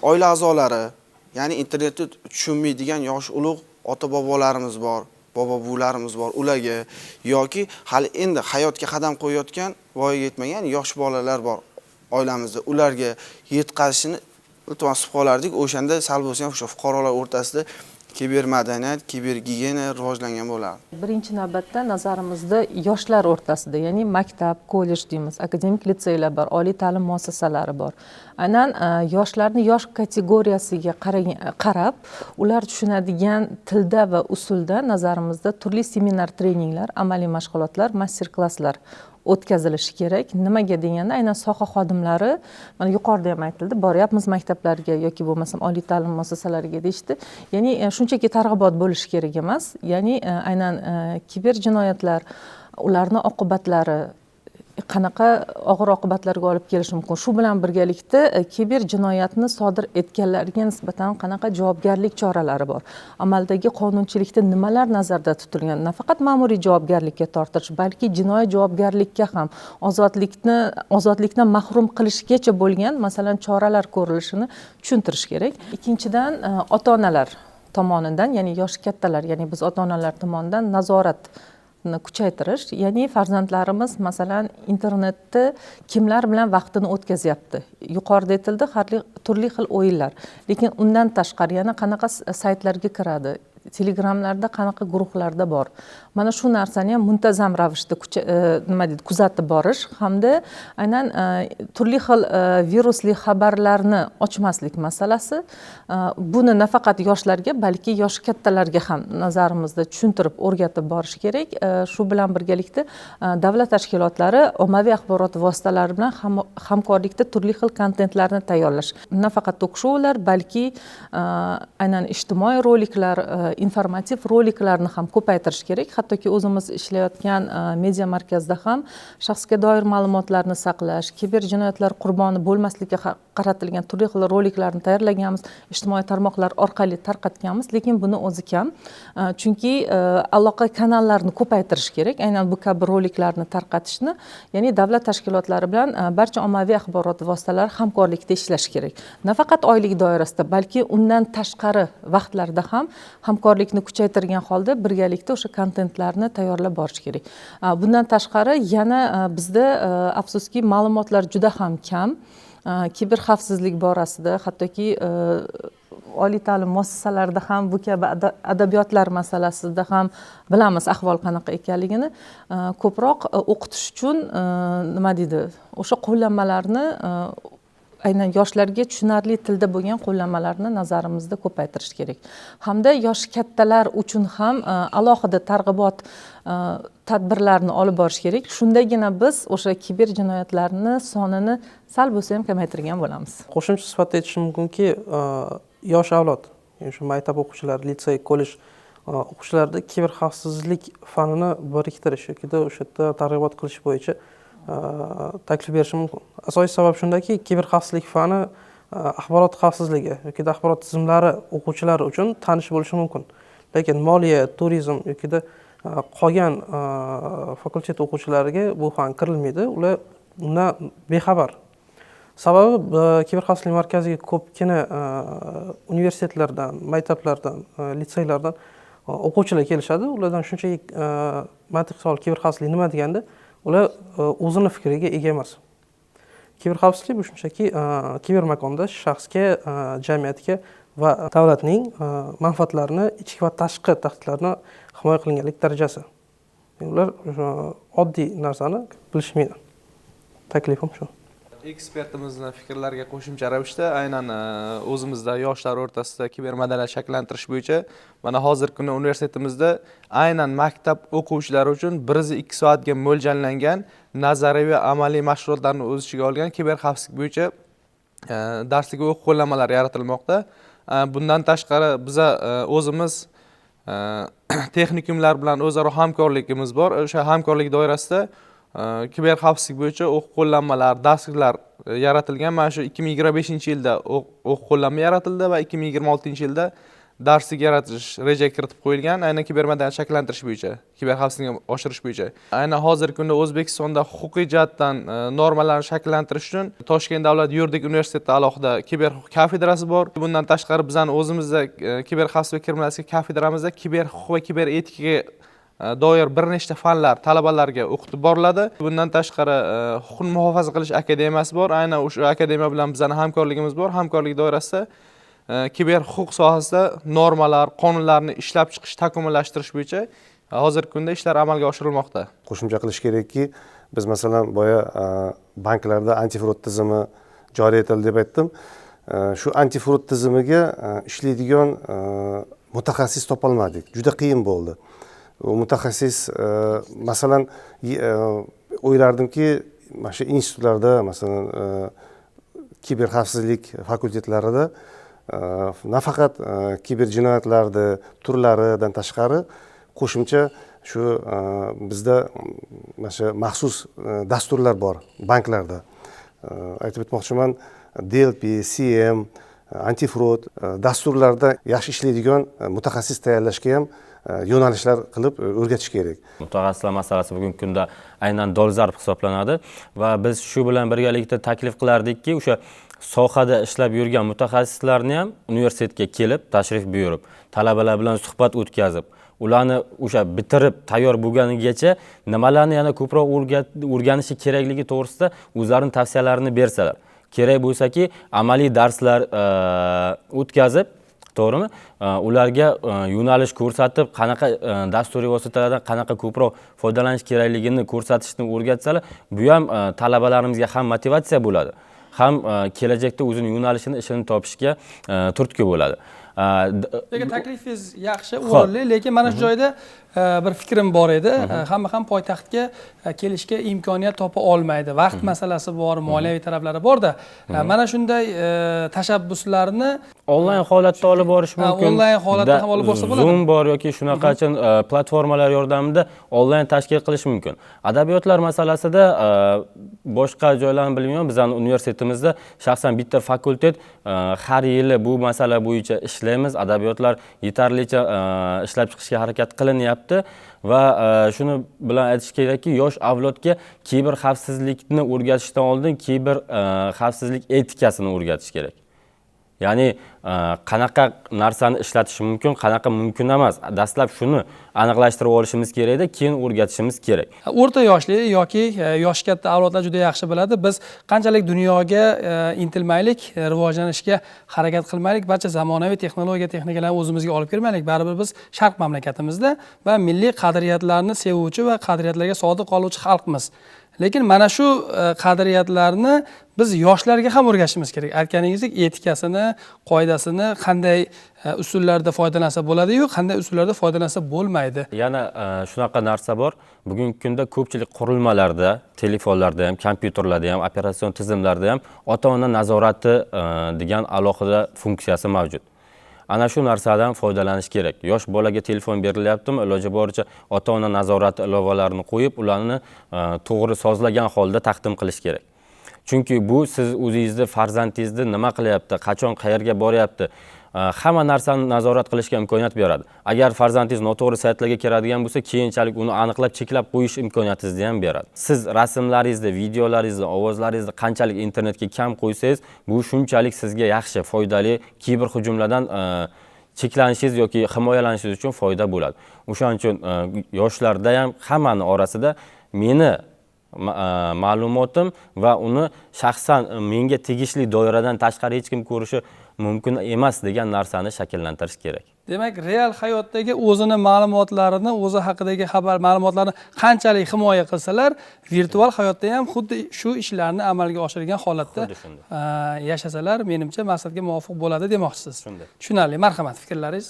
oila a'zolari, ya'ni internetni tushunmaydigan yosh ulug' ota-bobolarimiz bor, bobo-buvilarimiz bor, ularga yoki hali endi hayotga qadam qo'yayotgan, voyaga yetmagan yosh bolalar bor oilamizda. Ularga yetkazishini iltimos qilib qolardik. O'shanda sal bo'lsa ham o'sha fuqarolar o'rtasida kibermadaniyat, kibergigiyena rivojlangan bo'lardi. Birinchi navbatda nazarimizda yoshlar o'rtasida, ya'ni maktab, kollej deymiz, akademik litseylar bor, oliy ta'lim muassasalari bor. Aynan yoshlarni yosh kategoriyasiga qarab, ular tushunadigan tilda va usulda nazarimizda turli seminar, treninglar, amaliy mashg'ulotlar, master-klasslar o'tkazilishi kerak. Nimaga deganda, aynan soha xodimlari, mana yuqorida ham aytildi, boryapmiz maktablarga yoki bo'lmasam oliy ta'lim muassasalariga deyishdi. Ya'ni shunchaki targ'ibot bo'lishi kerak emas. Ya'ni aynan kiber jinoyatlar, ularni oqibatlari qanaqa og'ir oqibatlarga olib kelishi mumkin. Shu bilan birgalikda kiber jinoyatni sodir etganlarga nisbatan qanaqa javobgarlik choralari bor. Amaldagi qonunchilikda nimalar nazarda tutilgan? Nafaqat ma'muriy javobgarlikka tortish, balki jinoiy javobgarlikka ham ozodlikdan mahrum qilishgacha bo'lgan, masalan, choralar ko'rilishini tushuntirish kerak. Ikkinchidan, ota-onalar tomonidan, ya'ni yoshi kattalar, ya'ni biz ota-onalar tomonidan nazorat kuchaytirish, ya'ni farzandlarimiz masalan internetda kimlar bilan vaqtini o'tkazyapti. Yuqorida aytildi, turli xil o'yinlar. Lekin undan tashqari yana qanaqa saytlarga kiradi, telegramlarda qanaqa guruhlarda bor. Mana shu narsani ham muntazam ravishda kuzatib borish hamda aynan turli xil virusli xabarlarni ochmaslik masalasi. Buni nafaqat yoshlarga, balki yoshi kattalarga ham nazarimizda tushuntirib o'rgatib borish kerak. Shu bilan birgalikda davlat tashkilotlari ommaviy axborot vositalari bilan hamkorlikda turli xil kontentlarni tayyorlash. Nafaqat tok-shoular, balki aynan ijtimoiy roliklar, informativ roliklarni ham ko'paytirish kerak. Hattoki o'zimiz ishlayotgan media markazda ham shaxsga doir ma'lumotlarni saqlash, kiber jinoyatlar qurboni bo'lmaslikka qaratilgan turli xil roliklarni tayyorlaganmiz, ijtimoiy tarmoqlar orqali tarqatganmiz, lekin buni o'zi kam. Chunki aloqa kanallarni ko'paytirish kerak. Aynan bu kabi roliklarni tarqatishni, ya'ni davlat tashkilotlari bilan barcha ommaviy axborot vositalari hamkorlikda ishlash kerak. Nafaqat oylik doirasida, balki undan tashqari vaqtlarda ham hamkorlikni kuchaytirgan holda birgalikda o'sha kontentlarni tayyorlab borish kerak. Bundan tashqari yana bizda afsuski ma'lumotlar juda ham kam. Kiber xavfsizlik borasida, hattoki oliy ta'lim muassasalarida ham bu kabi adabiyotlar masalasida ham bilamiz ahvol qanaqa ekanligini. Ko'proq o'qitish uchun nima deydi, o'sha qo'llanmalarni aynan yoshlarga tushunarli tilda bo'lgan qo'llanmalarni nazarimizda ko'paytirish kerak. Hamda yoshi kattalar uchun ham alohida targ'ibot tadbirlarni olib borish kerak. Shundagina biz o'sha kiber jinoyatlarni sonini sal bo'lsa ham kamaytirgan bo'lamiz. Qo'shimcha sifatida aytishim mumkinki, yosh avlod, ya'ni shu maktab o'quvchilari, litsey, kollej o'quvchilarida kiber xavfsizlik fanini beriktirish yoki o'sha yerda targ'ibot qilish bo'yicha taklif berishim mumkin. Asosiy sabab shundaki, kiber xavfsizlik fani axborot xavfsizligi yoki axborot tizimlari o'quvchilari uchun tanish bo'lishi mumkin. Lekin moliya, turizm yoki qolgan fakultet o'quvchilariga bu fan kirilmaydi. Ular undan bexabar. Sababi kiber xavfsizlik markaziga ko'pgina universitetlardan, maktablardan, litseylardan o'quvchilar kelishadi. Ulardan shunchaki mantiq savol kiber xavfsizlik nima deganda, ular o'zini fikriga ega emas. Kiber xavfsizlik bu shunchaki kiber makonda shaxsga, jamiyatga va davlatning manfaatlarini, ichki va tashqi tahdidlarni himoya qilinganlik darajasi. Ular oddiy narsani bilishmaydi. Taklifim shu. ekspertimizni fikrlariga qo'shimcha ravishda aynan o'zimizda yoshlar o'rtasida kibermadaniyat shakllantirish bo'yicha mana hozirgi kunda universitetimizda aynan maktab o'quvchilari uchun 1-2 soatga mo'ljallangan nazariy va amaliy mashg'ulotlarni o'z ichiga olgan kiber xavfsizlik bo'yicha darslik o'quv qo'llanmalari yaratilmoqda. Bundan tashqari biza o'zimiz texnikumlar bilan o'zaro hamkorligimiz bor. O'sha hamkorlik doirasida kiber xavfsizlik bo'yicha o'quv qo'llanmalar, darsliklar yaratilgan. Mana shu 2025-yilda o'quv qo'llanma yaratildi va 2026-yilda darslik yaratish rejaga kiritib qo'yilgan. Aynan kibermadaniyat shakllantirish bo'yicha, kiber xavfsizlikni oshirish bo'yicha. Aynan hozirgi kunda O'zbekistonda huquqiy jihatdan normalarni shakllantirish uchun Toshkent davlat yuridik universitetida alohida kiber huquq kafedrasi bor. Bundan tashqari bizning o'zimizda kiber xavfsizlik va kriminalistika kafedramizda kiber huquq va kiber etikaga doir bir nechta fanlar talabalarga o'qitib boriladi. Bundan tashqari huquqni muhofaza qilish akademiyasi bor. Aynan o'sha akademiya bilan bizning hamkorligimiz bor. Hamkorlik doirasida kiber huquq sohasida normalar, qonunlarni ishlab chiqish, takomillashtirish bo'yicha hozirgi kunda ishlar amalga oshirilmoqda. Qo'shimcha qilish kerakki, biz masalan boya banklarda antifrod tizimi joriy etildi deb aytdim. Shu antifrod tizimiga ishlaydigan mutaxassis topolmadik. Juda qiyin bo'ldi. U mutaxassis masalan o'ylardimki, mana shu institutlarda, masalan kiber xavfsizlik fakultetlarida nafaqat kiber jinoyatlarni turlaridan tashqari qo'shimcha shu bizda mana shu maxsus dasturlar bor banklarda. Aytib o'tmoqchiman, DLP, CM, antifrod dasturlarda yaxshi ishlaydigan mutaxassis tayyorlashga ham yo'nalishlar qilib o'rgatish kerak. Mutaxassislar masalasi bugungi kunda aynan dolzarb hisoblanadi va biz shu bilan birgalikda taklif qilardikki, o'sha sohada ishlab yurgan mutaxassislarni ham universitetga kelib, tashrif buyurib, talabalar bilan suhbat o'tkazib, ularni o'sha bitirib tayyor bo'lganigacha nimalarni yana ko'proq o'rganishi kerakligi to'g'risida o'zlarining tavsiyalarini bersalar. Kerak bo'lsa-ki, amaliy darslar o'tkazib, to'g'rimi? Ularga yo'nalish ko'rsatib, qanaqa dasturiy vositalardan qanaqa ko'proq foydalanish kerakligini ko'rsatishni o'rgatsalar, bu ham talabalarimizga ham motivatsiya bo'ladi, ham kelajakda o'zining yo'nalishini, ishini topishga turtki bo'ladi. Lekin taklifingiz yaxshi, o'rinli, lekin mana shu joyda bir fikrim bor edi. Hamma ham poytaxtga kelishga imkoniyat topa olmaydi. Vaqt masalasi bor, moliyaviy taraflari bor-da. Mana shunday tashabbuslarni onlayn holatda olib borish mumkin. Onlayn holatda ham olib borsa bo'ladi. Zoom bor yoki shunaqacha platformalar yordamida onlayn tashkil qilish mumkin. Adabiyotlar masalasida boshqa joylarni bilmayman, bizning universitetimizda shaxsan bitta fakultet har yili bu masala bo'yicha ishlaymiz. Adabiyotlar yetarlicha ishlab chiqishga harakat qilinyapti va shuni bilan aytish kerakki, yosh avlodga kiber xavfsizlikni o'rgatishdan oldin kiber xavfsizlik etikasini o'rgatish kerak. Ya'ni qanaqa narsani ishlatish mumkin, qanaqa mumkin emas. Dastlab shuni aniqlashtirib olishimiz kerak-da, keyin o'rgatishimiz kerak. O'rta yoshli yoki yoshi katta avlodlar juda yaxshi biladi. Biz qanchalik dunyoga intilmaylik, rivojlanishga harakat qilmaylik, barcha zamonaviy texnologiya, texnikalarni o'zimizga olib kelmaylik. Baribir biz Sharq mamlakatimizda va milliy qadriyatlarni sevuvchi va qadriyatlarga sodiq qoluvchi xalqmiz. Lekin mana shu qadriyatlarni biz yoshlarga ham o'rgatishimiz kerak. Aytganingizdek, etikasini, qoidasini, qanday usullarda foydalansa bo'ladi-yu, qanday usullarda foydalansa bo'lmaydi. Yana shunaqa narsa bor. Bugungi kunda ko'pchilik qurilmalarda, telefonlarda ham, kompyuterlarda ham, operatsion tizimlarda ham ota-ona nazorati degan alohida funksiyasi mavjud. Ana shu narsadan foydalanish kerak. Yosh bolaga telefon berilyaptimi, iloji boricha ota-ona nazorati ilovalarini qo'yib, ularni to'g'ri sozlagan holda taqdim qilish kerak. Chunki bu siz o'zingizni farzandingizni nima qilyapti, qachon qayerga boryapti, hamma narsani nazorat qilishga imkoniyat beradi. Agar farzandingiz noto'g'ri saytlarga kiradigan bo'lsa, keyinchalik uni aniqlab cheklab qo'yish imkoniyatingizni ham beradi. Siz rasmlaringizni, videolaringizni, ovozlaringizni qanchalik internetga kam qo'ysangiz, bu shunchalik sizga yaxshi, foydali, kiber hujumlardan cheklanishingiz yoki himoyalanishingiz uchun foyda bo'ladi. O'shaning uchun yoshlarda ham hammani orasida meni ma'lumotim va uni shaxsan menga tegishli doiradan tashqari hech kim ko'rishi mumkin emas degan narsani shakllantirish kerak. Demak, real hayotdagi o'zini ma'lumotlarini, o'zi haqidagi xabar ma'lumotlarni qanchalik himoya qilsalar, virtual hayotda ham xuddi shu ishlarni amalga oshirgan holatda yashasalar, menimcha maqsadga muvofiq bo'ladi demoqchisiz. Tushunarli. Marhamat, fikrlaringiz?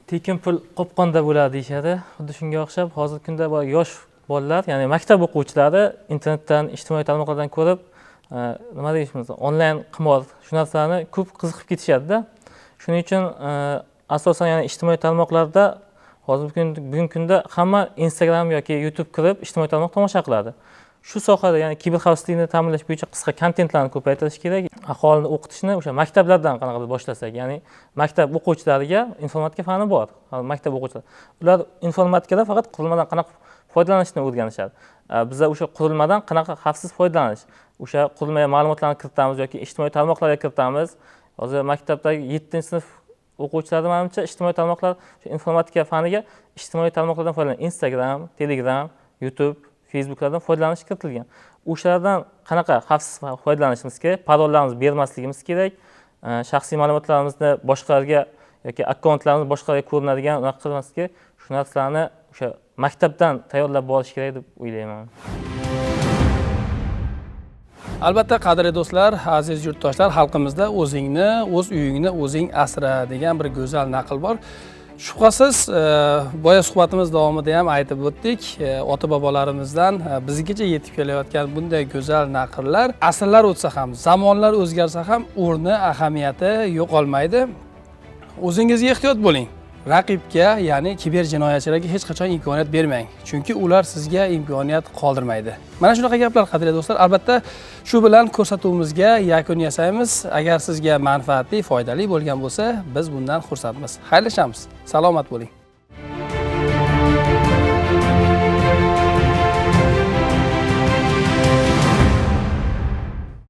Tekin pul qopqonda bo'ladi deyishadi. Xuddi shunga o'xshab, hozirgi kunda yosh bolalar, ya'ni maktab o'quvchilari internetdan, ijtimoiy tarmoqlardan ko'rib, nima deyishimiz, onlayn qimor, shu narsalarni ko'p qiziqib ketishadi-da. Shuning uchun asosan yana ijtimoiy tarmoqlarda bugungi kunda hamma Instagram yoki YouTube kirib ijtimoiy tarmoq tomosha qiladi. Shu sohada ya'ni kiberxavfsizlikni ta'minlash bo'yicha qisqa kontentlarni ko'paytirish kerak. Aholini o'qitishni o'sha maktablardan qanaqadir boshlasak, ya'ni maktab o'quvchilariga informatika fani bor. Maktab o'quvchilari. Ular informatikada faqat qurilmadan qanaqa foydalanishni o'rganishadi. Bizda o'sha qurilmadan qanaqa xavfsiz foydalanish, o'sha qurilmaga ma'lumotlarni kiritamiz yoki ijtimoiy tarmoqlarga kiritamiz. Hozir maktabdagi 7-sinf o'quvchilar menimcha ijtimoiy tarmoqlar, informatika faniga ijtimoiy tarmoqlardan foydalanadi. Instagram, Telegram, YouTube, Facebooklardan foydalanish kiritilgan. O'shalardan qanaqa xavfsiz foydalanishimiz kerak, parollarimizni bermasligimiz kerak, shaxsiy ma'lumotlarimizni boshqalarga yoki akkauntlarimiz boshqalarga ko'rinadigan unaqa qilmaslik kerak. Shu narsalarni o'sha maktabdan tayyorlab borish kerak deb o'ylayman. Albatta, qadrli do'stlar, aziz yurtdoshlar, xalqimizda o'zingni, o'z uyingni o'zing asra degan bir go'zal naql bor. Shubhasiz, boya suhbatimiz davomida ham aytib o'tdik, ota-bobolarimizdan bizgacha yetib kelayotgan bunday go'zal naqllar asrlar o'tsa ham, zamonlar o'zgarsa ham o'rni, ahamiyati yo'qolmaydi. O'zingizga ehtiyot bo'ling. Raqibga, ya'ni kiber jinoyatchilarga hech qachon imkoniyat bermang, chunki ular sizga imkoniyat qoldirmaydi. Mana shunaqa gaplar, qadrli do'stlar. Albatta, shu bilan ko'rsatuvimizga yakun yasaymiz. Agar sizga manfaatli, foydali bo'lgan bo'lsa, biz bundan xursandmiz. Xayrlashamiz. Salomat bo'ling.